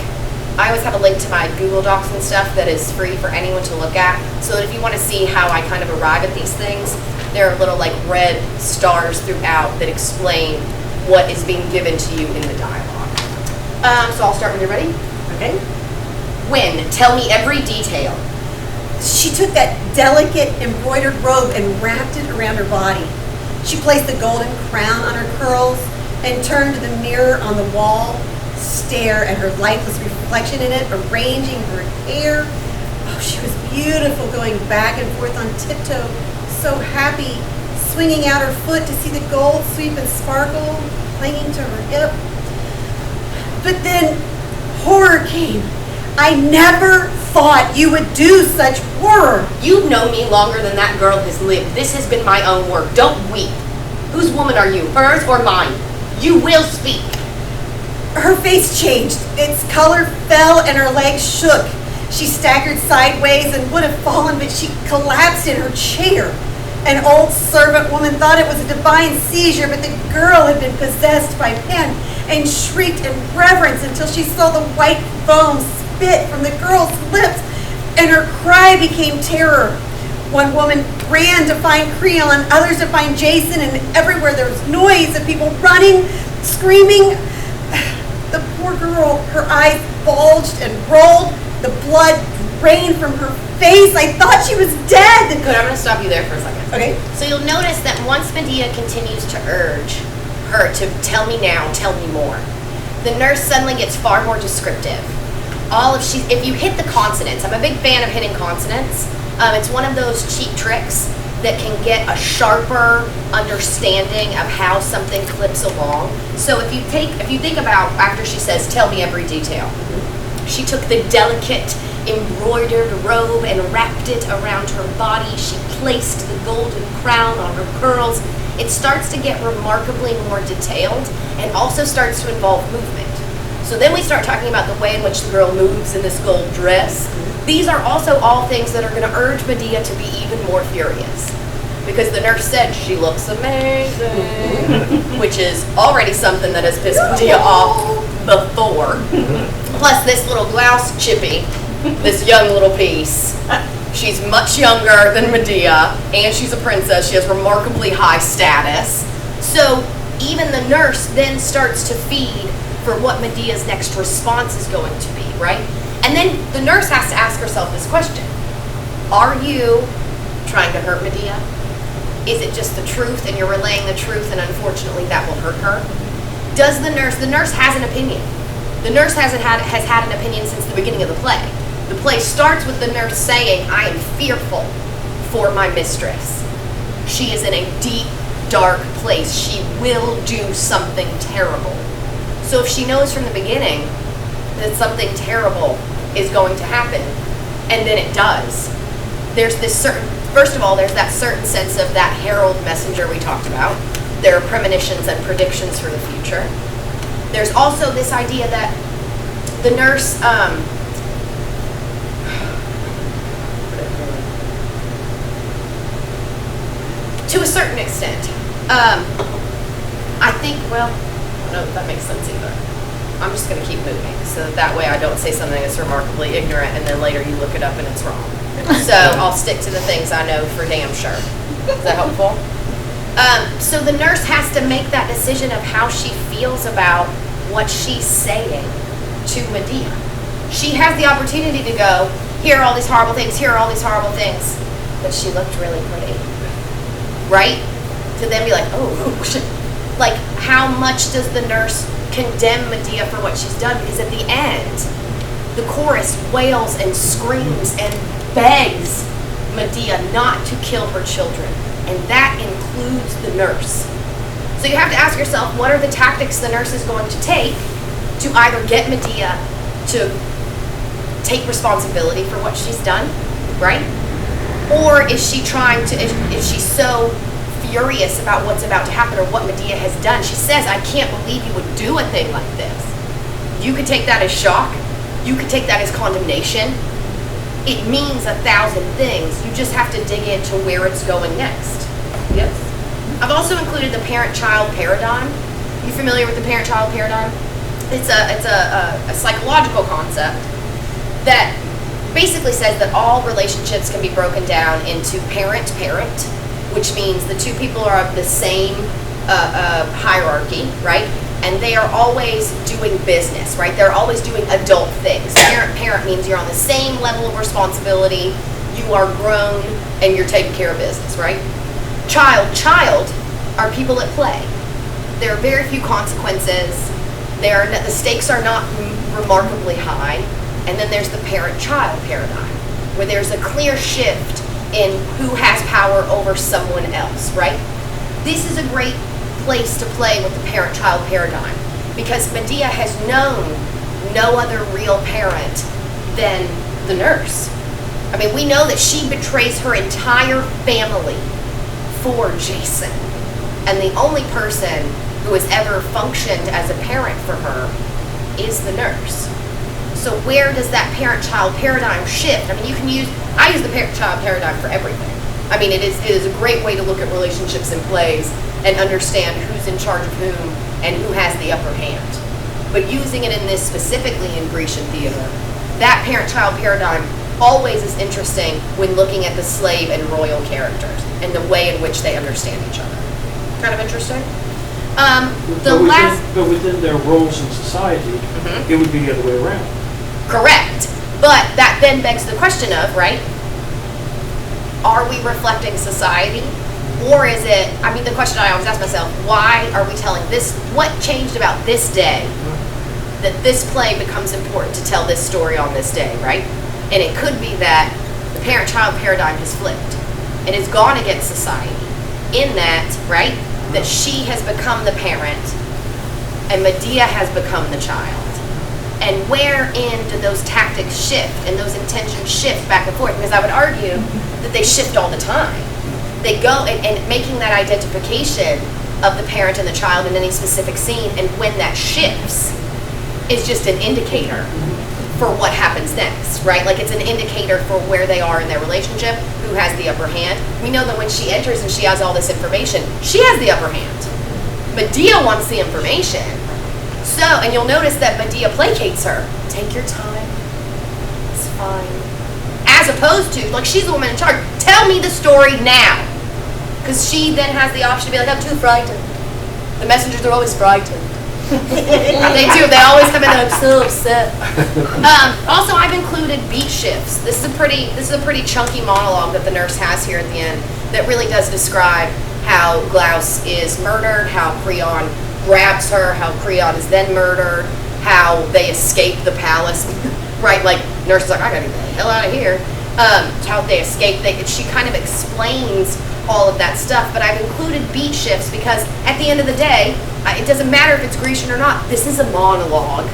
I always have a link to my Google Docs and stuff that is free for anyone to look at, so that if you want to see how I kind of arrive at these things, there are little, like, red stars throughout that explain what is being given to you in the dialogue. So I'll start when you're ready. Okay. When? Tell me every detail. She took that delicate embroidered robe and wrapped it around her body. She placed the golden crown on her curls and turned to the mirror on the wall, stare at her lifeless reflection in it, arranging her hair. Oh, she was beautiful, going back and forth on tiptoe, so happy, swinging out her foot to see the gold sweep and sparkle clinging to her hip. But then horror came. I never thought you would do such horror. You've known me longer than that girl has lived. This has been my own work. Don't weep. Whose woman are you? Hers or mine? You will speak. Her face changed. Its color fell and her legs shook. She staggered sideways and would have fallen, but she collapsed in her chair. An old servant woman thought it was a divine seizure, but the girl had been possessed by Pan and shrieked in reverence until she saw the white foam spit from the girl's lips, and her cry became terror. One woman ran to find Creon, others to find Jason, and everywhere there was noise of people running, screaming. The poor girl, her eyes bulged and rolled, the blood drained from her face. I thought she was dead. Good, I'm going to stop you there for a second. Okay. So you'll notice that once Medea continues to urge her to tell me now, tell me more, the nurse suddenly gets far more descriptive. If you hit the consonants, I'm a big fan of hitting consonants. It's one of those cheap tricks that can get a sharper understanding of how something clips along. So if you think about after she says, tell me every detail, she took the delicate embroidered robe and wrapped it around her body. She placed the golden crown on her curls. It starts to get remarkably more detailed and also starts to involve movement. So then we start talking about the way in which the girl moves in this gold dress. These are also all things that are going to urge Medea to be even more furious. Because the nurse said she looks amazing, which is already something that has pissed Medea off before. Plus this little blouse chippy, this young little piece. She's much younger than Medea, and she's a princess. She has remarkably high status. So even the nurse then starts to feed for what Medea's next response is going to be, right? And then the nurse has to ask herself this question. Are you trying to hurt Medea? Is it just the truth and you're relaying the truth and unfortunately that will hurt her? Does the nurse has an opinion. The nurse has had an opinion since the beginning of the play. The play starts with the nurse saying, I am fearful for my mistress. She is in a deep, dark place. She will do something terrible. So if she knows from the beginning that something terrible is going to happen, and then it does, there's this certain, first of all, there's that certain sense of that herald messenger we talked about. There are premonitions and predictions for the future. There's also this idea that the nurse, to a certain extent, I think, well, I don't know if that makes sense either. I'm just going to keep moving so that way I don't say something that's remarkably ignorant and then later you look it up and it's wrong. So I'll stick to the things I know for damn sure. Is that helpful? So the nurse has to make that decision of how she feels about what she's saying to Medea. She has the opportunity to go, here are all these horrible things, here are all these horrible things, but she looked really pretty, right? To then be like, oh, shit. Like, how much does the nurse condemn Medea for what she's done? Because at the end, the chorus wails and screams and begs Medea not to kill her children. And that includes the nurse. So you have to ask yourself, what are the tactics the nurse is going to take to either get Medea to take responsibility for what she's done, right? Or is she trying to, is she so furious about what's about to happen or what Medea has done? She says, I can't believe you would do a thing like this. You could take that as shock. You could take that as condemnation. It means 1,000 things. You just have to dig into where it's going next. Yes. I've also included the parent-child paradigm. You familiar with the parent-child paradigm? It's a psychological concept that basically says that all relationships can be broken down into parent-parent, which means the two people are of the same hierarchy, right? And they are always doing business, right? They're always doing adult things. Parent-parent means you're on the same level of responsibility, you are grown, and you're taking care of business, right? Child are people at play. There are very few consequences. The stakes are not remarkably high. And then there's the parent-child paradigm, where there's a clear shift in who has power over someone else, right? This is a great place to play with the parent-child paradigm because Medea has known no other real parent than the nurse. I mean, we know that she betrays her entire family for Jason. And the only person who has ever functioned as a parent for her is the nurse. So where does that parent-child paradigm shift? I mean, I use the parent-child paradigm for everything. I mean, it is a great way to look at relationships in plays and understand who's in charge of whom and who has the upper hand. But using it in this specifically in Grecian theater, that parent-child paradigm always is interesting when looking at the slave and royal characters and the way in which they understand each other. Kind of interesting. But within their roles in society, it would be the other way around. Correct. But that then begs the question of, right, are we reflecting society? Or is it, I mean, the question I always ask myself, why are we telling this, what changed about this day that this play becomes important to tell this story on this day, right? And it could be that the parent-child paradigm has flipped and has gone against society in that, right, that she has become the parent and Medea has become the child. And wherein do those tactics shift and those intentions shift back and forth? Because I would argue that they shift all the time. They go and making that identification of the parent and the child in any specific scene, and when that shifts is just an indicator for what happens next, right? Like it's an indicator for where they are in their relationship, who has the upper hand. We know that when she enters and she has all this information, she has the upper hand. Medea wants the information. So, and you'll notice that Medea placates her. Take your time. It's fine. As opposed to, like, she's the woman in charge. Tell me the story now. Because she then has the option to be like, I'm too frightened. The messengers are always frightened. They do. They always come in and I'm so upset. Also, I've included beat shifts. This is a pretty chunky monologue that the nurse has here at the end that really does describe how Glaus is murdered, how Creon grabs her, how Creon is then murdered, how they escape the palace. Right, like nurse is like, I gotta get the hell out of here. How they escape. She kind of explains all of that stuff, but I've included beat shifts because at the end of the day, it doesn't matter if it's Grecian or not. This is a monologue,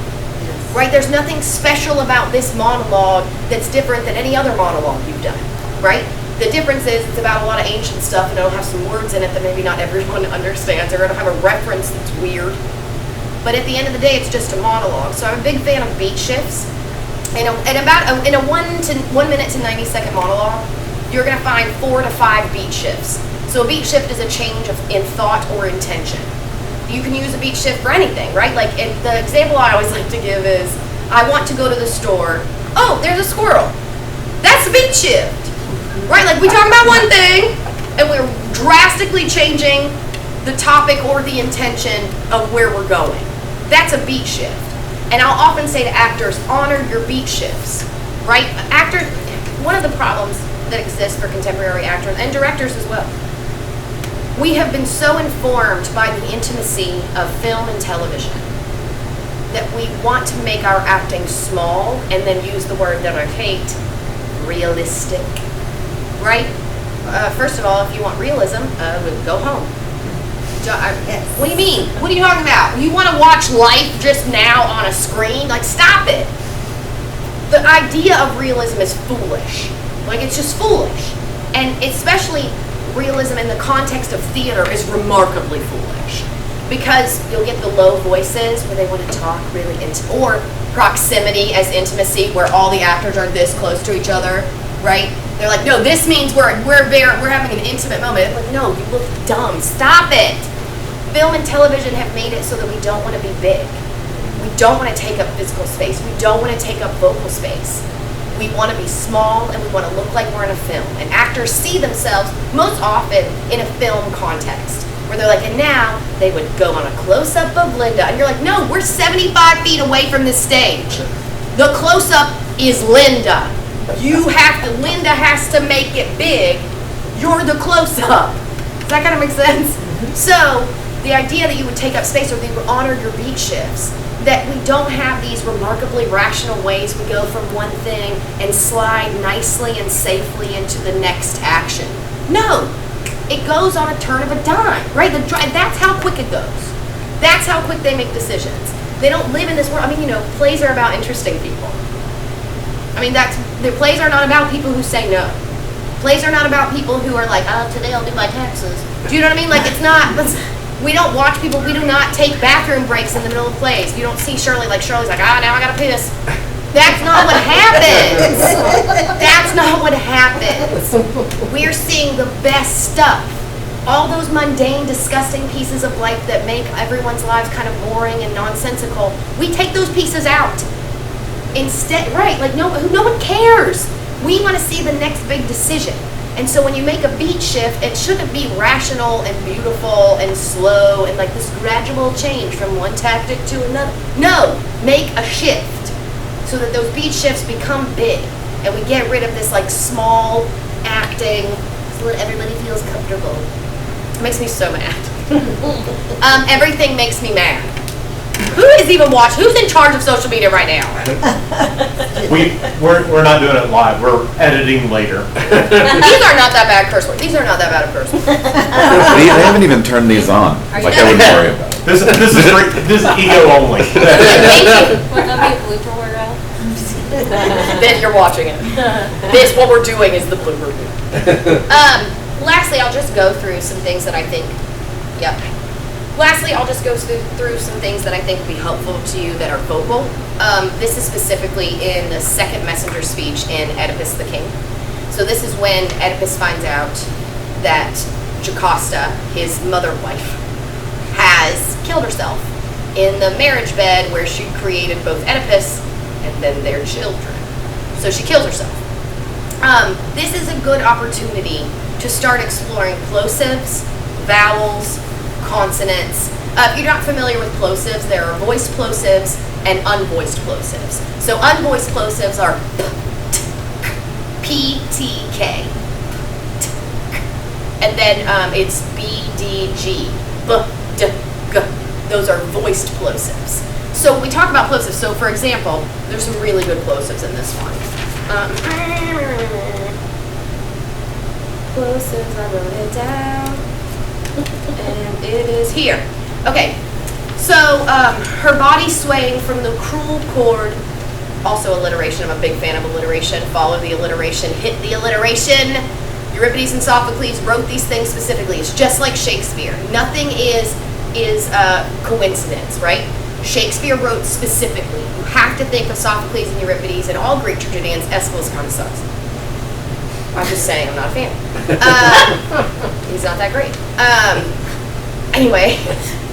right? There's nothing special about this monologue that's different than any other monologue you've done, right? The difference is it's about a lot of ancient stuff and it'll have some words in it that maybe not everyone understands, or it'll have a reference that's weird. But at the end of the day, it's just a monologue. So I'm a big fan of beat shifts. In a 1 minute to 90 second monologue, you're going to find 4 to 5 beat shifts. So a beat shift is a change in thought or intention. You can use a beat shift for anything, right? Like the example I always like to give is, I want to go to the store. Oh, there's a squirrel. That's a beat shift, right? Like we talk about one thing and we're drastically changing the topic or the intention of where we're going. That's a beat shift. And I'll often say to actors, honor your beat shifts, right? One of the problems that exists for contemporary actors and directors as well, we have been so informed by the intimacy of film and television that we want to make our acting small and then use the word that I hate, realistic, right? First of all, if you want realism, go home. What do you mean? What are you talking about? You want to watch life just now on a screen? Like, stop it. The idea of realism is foolish. Like, it's just foolish. And especially realism in the context of theater is remarkably foolish. Because you'll get the low voices where they want to talk really or proximity as intimacy, where all the actors are this close to each other, right? They're like, no, this means we're having an intimate moment. I'm like, no, you look dumb. Stop it. Film and television have made it so that we don't want to be big. We don't want to take up physical space. We don't want to take up vocal space. We want to be small and we want to look like we're in a film. And actors see themselves most often in a film context, where they're like, and now they would go on a close-up of Linda. And you're like, no, we're 75 feet away from this stage. The close-up is Linda. Linda has to make it big. You're the close-up. Does that kind of make sense? So, the idea that you would take up space or that you would honor your beat shifts, that we don't have these remarkably rational ways we go from one thing and slide nicely and safely into the next action. No, it goes on a turn of a dime, right? That's how quick it goes. That's how quick they make decisions. They don't live in this world. I mean, plays are about interesting people. I mean, the plays are not about people who say no. Plays are not about people who are like, oh, today I'll do my taxes. Do you know what I mean? Like, it's not, we don't watch people, we do not take bathroom breaks in the middle of plays. You don't see Shirley, like Shirley's like, now I gotta piss. That's not what happens. That's not what happens. We're seeing the best stuff. All those mundane, disgusting pieces of life that make everyone's lives kind of boring and nonsensical, we take those pieces out. Instead, right, like no one cares. We want to see the next big decision. And so when you make a beat shift, it shouldn't be rational and beautiful and slow and like this gradual change from one tactic to another. No, make a shift so that those beat shifts become big and we get rid of this like small acting so that everybody feels comfortable. It makes me so mad. Everything makes me mad. Who is even watching? Who's in charge of social media right now? We're not doing it live. We're editing later. These are not that bad curse words. These are not that bad of curse words. They haven't even turned these on. Like I wouldn't worry about it. This is ego only. Would that be a blooper word out? Then you're watching it. This, what we're doing, is the blooper reel. Lastly, I'll just go through some things that I think. Yep. Lastly, I'll just go through some things that I think will be helpful to you that are vocal. This is specifically in the second messenger speech in Oedipus the King. So this is when Oedipus finds out that Jocasta, his mother wife, has killed herself in the marriage bed where she created both Oedipus and then their children. So she kills herself. This is a good opportunity to start exploring plosives, vowels, consonants. If you're not familiar with plosives, there are voiced plosives and unvoiced plosives. So unvoiced plosives are P, T, K. And then it's B, D, G, B, D, G. Those are voiced plosives. So when we talk about plosives, so for example, there's some really good plosives in this one. Plosives, I wrote it down. And it is here. Okay, so her body swaying from the cruel chord, also alliteration, I'm a big fan of alliteration, follow the alliteration, hit the alliteration. Euripides and Sophocles wrote these things specifically. It's just like Shakespeare. Nothing is coincidence, right? Shakespeare wrote specifically. You have to think of Sophocles and Euripides and all Greek tragedians. Aeschylus kind of sucks. I'm just saying, I'm not a fan. He's not that great. Anyway,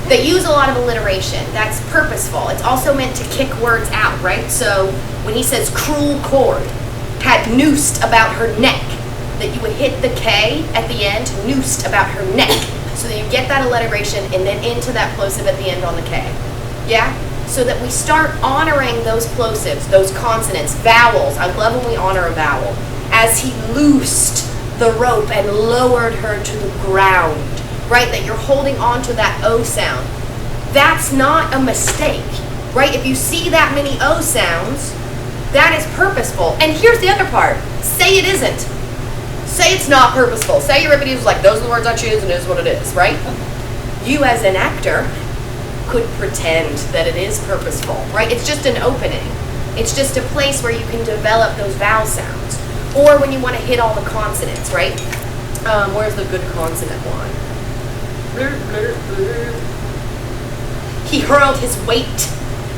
they use a lot of alliteration. That's purposeful. It's also meant to kick words out, right? So when he says cruel cord, had noosed about her neck, that you would hit the K at the end, noosed about her neck, so that you get that alliteration and then into that plosive at the end on the K. Yeah? So that we start honoring those plosives, those consonants, vowels. I love when we honor a vowel. As he loosed the rope and lowered her to the ground, right? That you're holding on to that O sound. That's not a mistake, right? If you see that many O sounds, that is purposeful. And here's the other part. Say it isn't. Say it's not purposeful. Say Euripides was like, those are the words I choose and it is what it is, right? You as an actor could pretend that it is purposeful, right? It's just an opening. It's just a place where you can develop those vowel sounds. Or when you want to hit all the consonants, right? Where's the good consonant one? He hurled his weight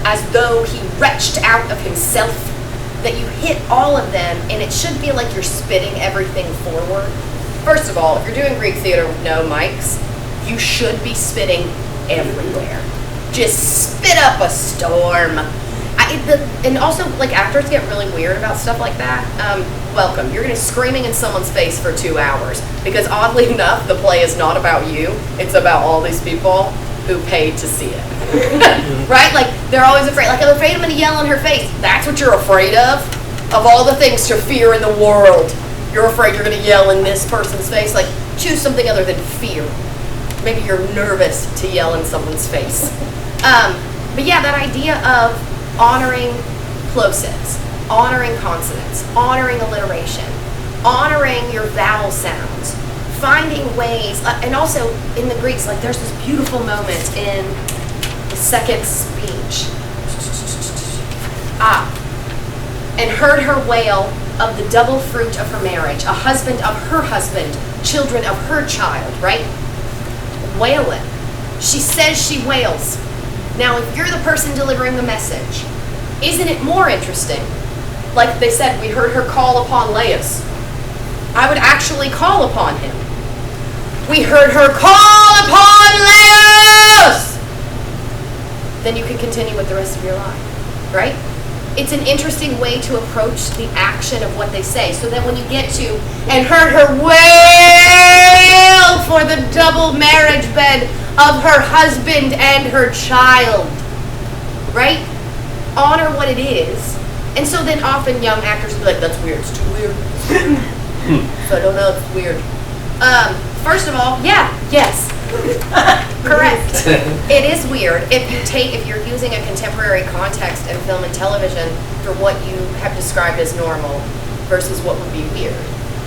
as though he retched out of himself. That you hit all of them, and it should feel like you're spitting everything forward. First of all, if you're doing Greek theater with no mics, you should be spitting everywhere. Just spit up a storm. And also, like, actors get really weird about stuff like that. Welcome. You're going to be screaming in someone's face for 2 hours. Because oddly enough, the play is not about you. It's about all these people who paid to see it. Right? Like, they're always afraid. Like, I'm afraid I'm going to yell in her face. That's what you're afraid of? Of all the things to fear in the world. You're afraid you're going to yell in this person's face? Like, choose something other than fear. Maybe you're nervous to yell in someone's face. But yeah, that idea of honoring plosives, honoring consonants, honoring alliteration, honoring your vowel sounds, finding ways, and also in the Greeks, like there's this beautiful moment in the second speech. And heard her wail of the double fruit of her marriage, a husband of her husband, children of her child, right? Wailing. She says she wails. Now, if you're the person delivering the message, isn't it more interesting? Like they said, we heard her call upon Laius. I would actually call upon him. We heard her call upon Laius! Then you can continue with the rest of your life, right? It's an interesting way to approach the action of what they say. So that when you get to, and heard her wail for the double marriage bed of her husband and her child, right? Honor what it is. And so then often young actors will be like, that's weird, it's too weird. So I don't know if it's weird. First of all, yes. Correct. It is weird if you're using a contemporary context in film and television for what you have described as normal versus what would be weird.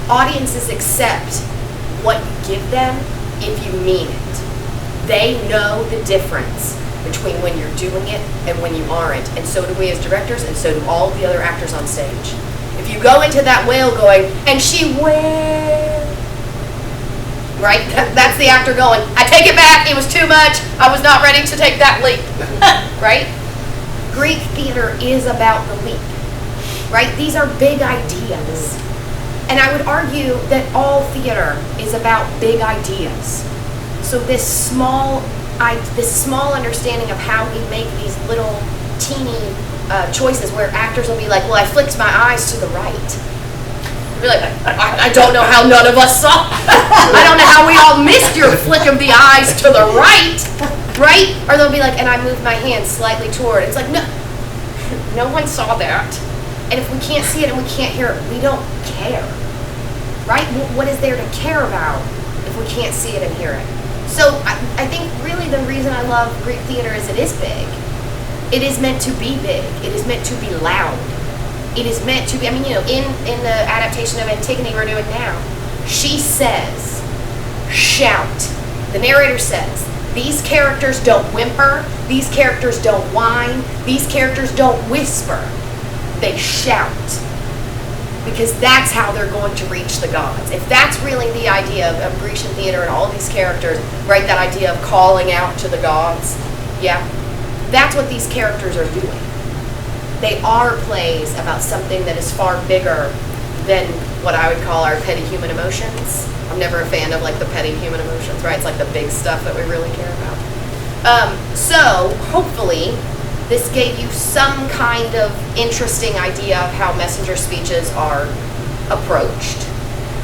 Audiences accept what you give them if you mean it. They know the difference between when you're doing it and when you aren't, and so do we as directors, and so do all the other actors on stage. If you go into that wail going, and she wailed, right? That's the actor going, I take it back, it was too much, I was not ready to take that leap, right? Greek theater is about the leap, right? These are big ideas. And I would argue that all theater is about big ideas. So this small understanding of how we make these little teeny choices where actors will be like, well, I flicked my eyes to the right. You'll be like, I don't know how none of us saw. I don't know how we all missed your flick of the eyes to the right. right? Or they'll be like, and I moved my hand slightly toward. It's like, no, no one saw that. And if we can't see it and we can't hear it, we don't care, right? What is there to care about if we can't see it and hear it? So I think really the reason I love Greek theater is it is big. It is meant to be big. It is meant to be loud. It is meant to be, in the adaptation of Antigone we're doing now, she says, shout. The narrator says, these characters don't whimper, these characters don't whine, these characters don't whisper. They shout. Because that's how they're going to reach the gods. If that's really the idea of Grecian theater and all these characters, right, that idea of calling out to the gods, yeah, that's what these characters are doing. They are plays about something that is far bigger than what I would call our petty human emotions. I'm never a fan of like the petty human emotions, right? It's like the big stuff that we really care about. So hopefully this gave you some kind of interesting idea of how messenger speeches are approached,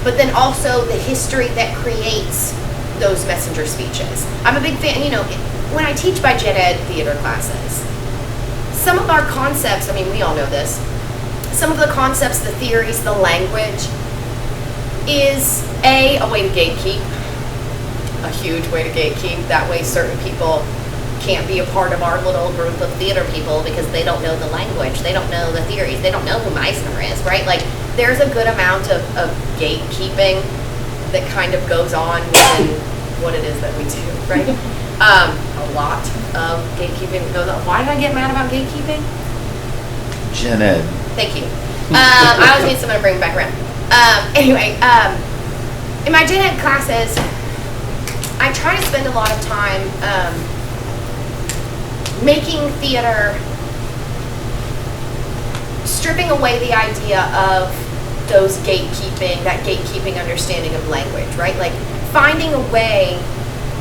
but then also the history that creates those messenger speeches. I'm a big fan, when I teach by gen ed theater classes, some of our concepts, we all know this, some of the concepts, the theories, the language is a way to gatekeep, a huge way to gatekeep. That way certain people can't be a part of our little group of theater people because they don't know the language, they don't know the theories, they don't know who Meisner is, right? Like, there's a good amount of gatekeeping that kind of goes on in what it is that we do, right? A lot of gatekeeping goes on. Why did I get mad about gatekeeping? Gen Ed. Thank you. I always need someone to bring me back around. Anyway, in my gen ed classes, I try to spend a lot of time making theater, stripping away the idea of those that gatekeeping understanding of language, right? Like finding a way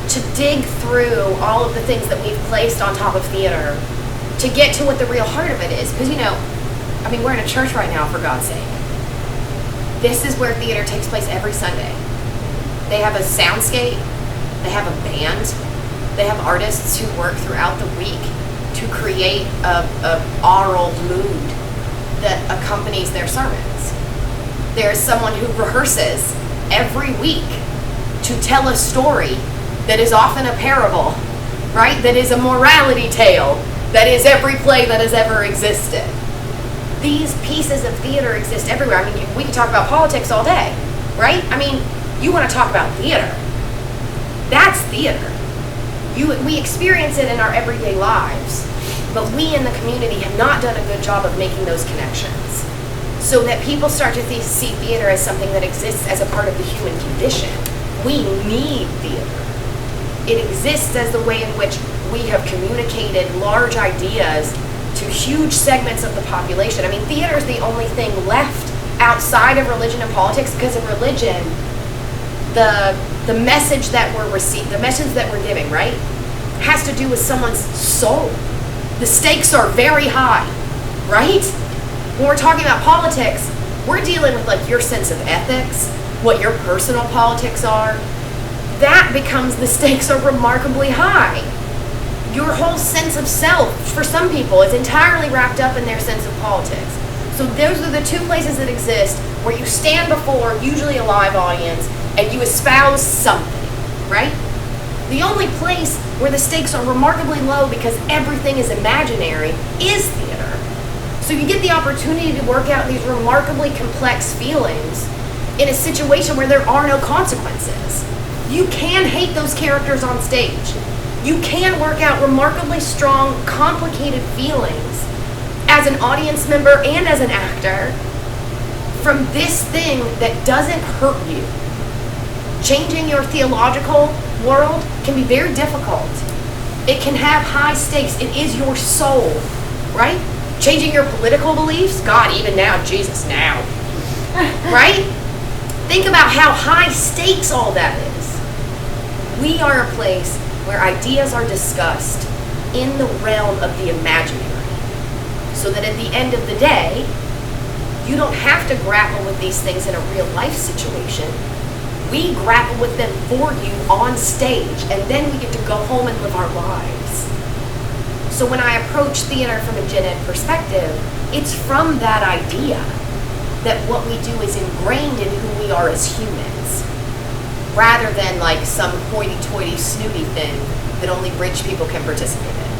to dig through all of the things that we've placed on top of theater to get to what the real heart of it is. Because, we're in a church right now, for God's sake. This is where theater takes place every Sunday. They have a soundscape, they have a band, they have artists who work throughout the week to create a aural mood that accompanies their sermons. There's someone who rehearses every week to tell a story that is often a parable, right? That is a morality tale, that is every play that has ever existed. These pieces of theater exist everywhere. We could talk about politics all day, right? You want to talk about theater. That's theater. We experience it in our everyday lives, but we in the community have not done a good job of making those connections so that people start to see theater as something that exists as a part of the human condition. We need theater. It exists as the way in which we have communicated large ideas to huge segments of the population. Theater is the only thing left outside of religion and politics, because in religion, the message that we're giving, right, has to do with someone's soul. The stakes are very high, right? When we're talking about politics, we're dealing with like your sense of ethics, what your personal politics are. That becomes, the stakes are remarkably high. Your whole sense of self, for some people, is entirely wrapped up in their sense of politics. So those are the two places that exist where you stand before, usually a live audience, and you espouse something, right? The only place where the stakes are remarkably low because everything is imaginary is theater. So you get the opportunity to work out these remarkably complex feelings in a situation where there are no consequences. You can hate those characters on stage. You can work out remarkably strong, complicated feelings as an audience member and as an actor from this thing that doesn't hurt you. Changing your theological world can be very difficult. It can have high stakes. It is your soul, right? Changing your political beliefs, God, even now, Jesus, now, right? Think about how high stakes all that is. We are a place where ideas are discussed in the realm of the imaginary, so that at the end of the day, you don't have to grapple with these things in a real life situation. We grapple with them for you on stage, and then we get to go home and live our lives. So when I approach theater from a gen ed perspective, it's from that idea that what we do is ingrained in who we are as humans, rather than like some hoity-toity snooty thing that only rich people can participate in,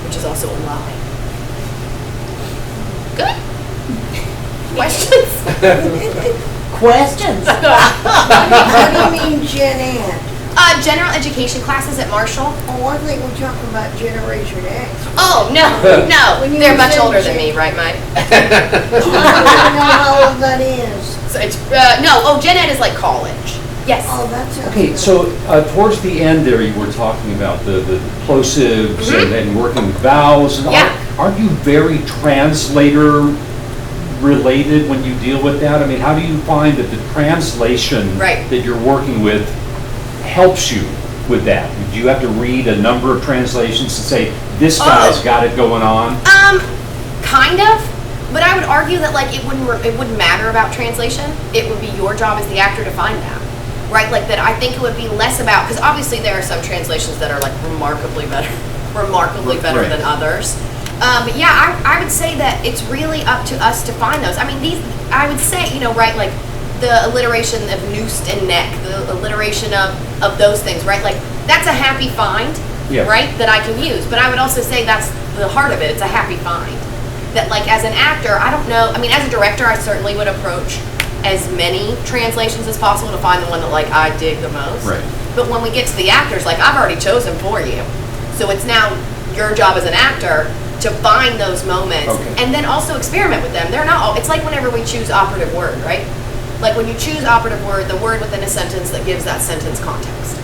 which is also a lie. Good? Questions? Questions? What do you mean gen ed? General education classes at Marshall. Oh, I think we're talking about Generation X. Oh, no, When you they're were much saying older than me, right, Mike? I don't know how old that is. So it's, Gen Ed is like college. Yes. Oh, that's Okay, so towards the end there, you were talking about the plosives and working with vowels. And Yeah. aren't you very translator related when you deal with that? I mean, how do you find that the translation Right. that you're working with helps you with that? Do you have to read a number of translations to say, this guy's got it going on? Kind of. But I would argue that like it wouldn't matter about translation. It would be your job as the actor to find that. Right? Like that I think it would be less about, because obviously there are some translations that are like remarkably better Right. than others. But yeah, I would say that it's really up to us to find those. I mean, I would say, right, like the alliteration of noosed and neck, the alliteration of those things, right? Like that's a happy find, Yeah. right? That I can use. But I would also say that's the heart of it. It's a happy find. That like as an actor, I don't know. I mean, as a director, I certainly would approach as many translations as possible to find the one that like I dig the most. Right. But when we get to the actors, like I've already chosen for you. So it's now your job as an actor to find those moments Okay. and then also experiment with them. They're not all, it's like whenever we choose operative word, right? Like when you choose operative word, the word within a sentence that gives that sentence context.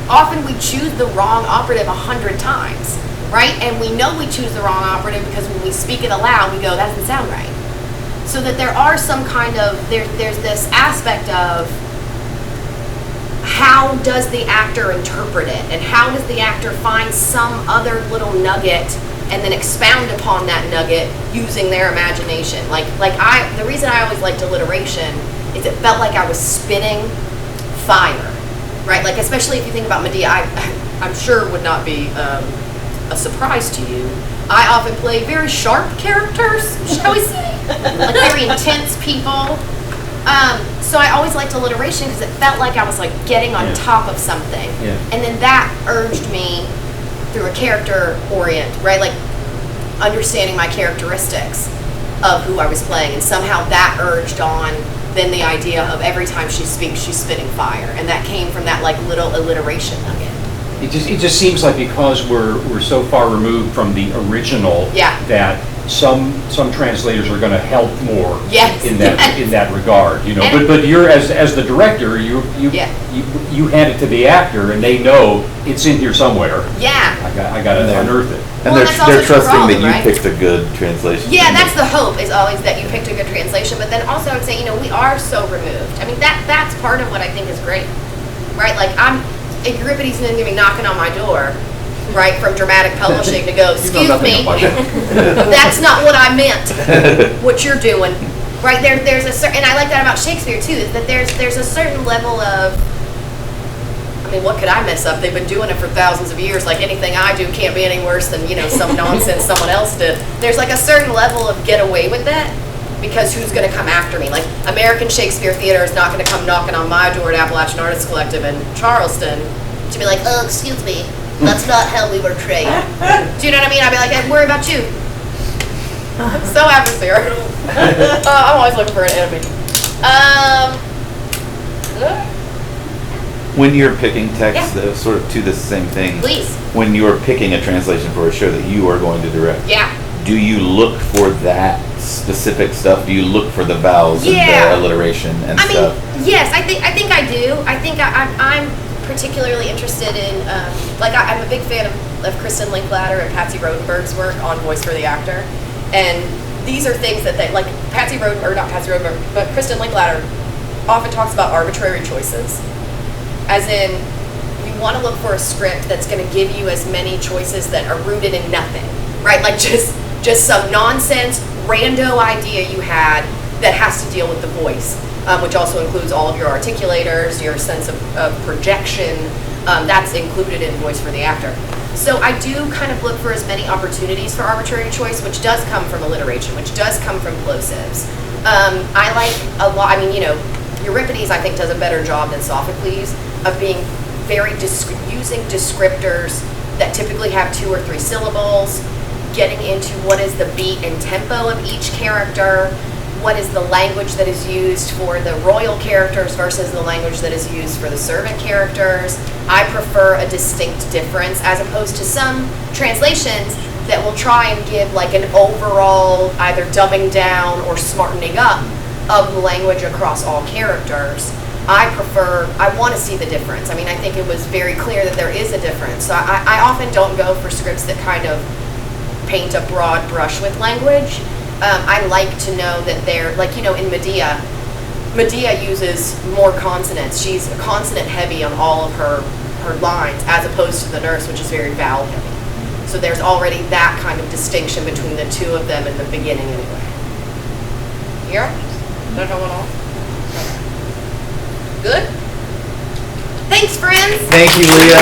Often we choose the wrong operative 100 times, right? And we know we choose the wrong operative because when we speak it aloud, we go, that doesn't sound right. So that there are some kind of, there's this aspect of how does the actor interpret it, and how does the actor find some other little nugget and then expound upon that nugget using their imagination. The reason I always liked alliteration is it felt like I was spitting fire, right? Like especially if you think about Medea, I'm sure would not be a surprise to you. I often play very sharp characters, shall we say, like very intense people. So I always liked alliteration because it felt like I was like getting on top of something. Yeah. And then that urged me through a character orient, right? Like understanding my characteristics of who I was playing, and somehow that urged on then the idea of every time she speaks, she's spitting fire. And that came from that like little alliteration nugget. It just seems like because we're so far removed from the original Yeah. that some translators are going to help more Yes, in that yes. in that regard, you know. And- But you're as the director, you Yeah. hand it to the actor, and they know it's in here somewhere. Yeah. I got to unearth it. And Well, that's they're also true for all trusting of that them, you right? picked a good translation. Yeah, that's the hope, is always that you picked a good translation. But then also I would say, we are so removed. I mean, that's part of what I think is great, right? Like Euripides isn't even knocking on my door, right, from dramatic publishing to go, You know excuse nothing me, about that. that's not what I meant, what you're doing, right? There's a certain, and I like that about Shakespeare too, is that there's a certain level of, I mean, what could I mess up? They've been doing it for thousands of years. Like anything I do can't be any worse than, some nonsense someone else did. There's like a certain level of get away with it, because who's going to come after me? Like American Shakespeare Theatre is not going to come knocking on my door at Appalachian Artists Collective in Charleston to be like, oh, excuse me, that's not how we were trained. Do you know what I mean? I'd be like, I worry about you. So adversarial. I'm always looking for an enemy. When you're picking text, Yeah. sort of to the same thing. Please. When you're picking a translation for a show that you are going to direct, Yeah. do you look for that specific stuff? Do you look for the vowels Yeah. and the alliteration and I mean, stuff? yes, I think I do. I think I'm particularly interested in, I'm a big fan of Kristen Linklater and Patsy Rodenberg's work on Voice for the Actor. And these are things that they, like but Kristen Linklater often talks about arbitrary choices. As in, you want to look for a script that's going to give you as many choices that are rooted in nothing, right? Like just some nonsense, rando idea you had that has to deal with the voice. which also includes all of your articulators, your sense of projection. That's included in voice for the actor. So I do kind of look for as many opportunities for arbitrary choice, which does come from alliteration, which does come from plosives. I like a lot, I mean, you know, Euripides, I think, does a better job than Sophocles of being very, using descriptors that typically have 2 or 3 syllables, getting into what is the beat and tempo of each character, what is the language that is used for the royal characters versus the language that is used for the servant characters. I prefer a distinct difference as opposed to some translations that will try and give like an overall either dumbing down or smartening up of the language across all characters. I want to see the difference. I mean, I think it was very clear that there is a difference. So I often don't go for scripts that kind of paint a broad brush with language. I like to know that they're, like, you know, in Medea uses more consonants. She's consonant heavy on all of her lines, as opposed to the nurse, which is very vowel heavy. So there's already that kind of distinction between the two of them in the beginning anyway. Here? Did I go one off? Good? Thanks, friends! Thank you, Leah.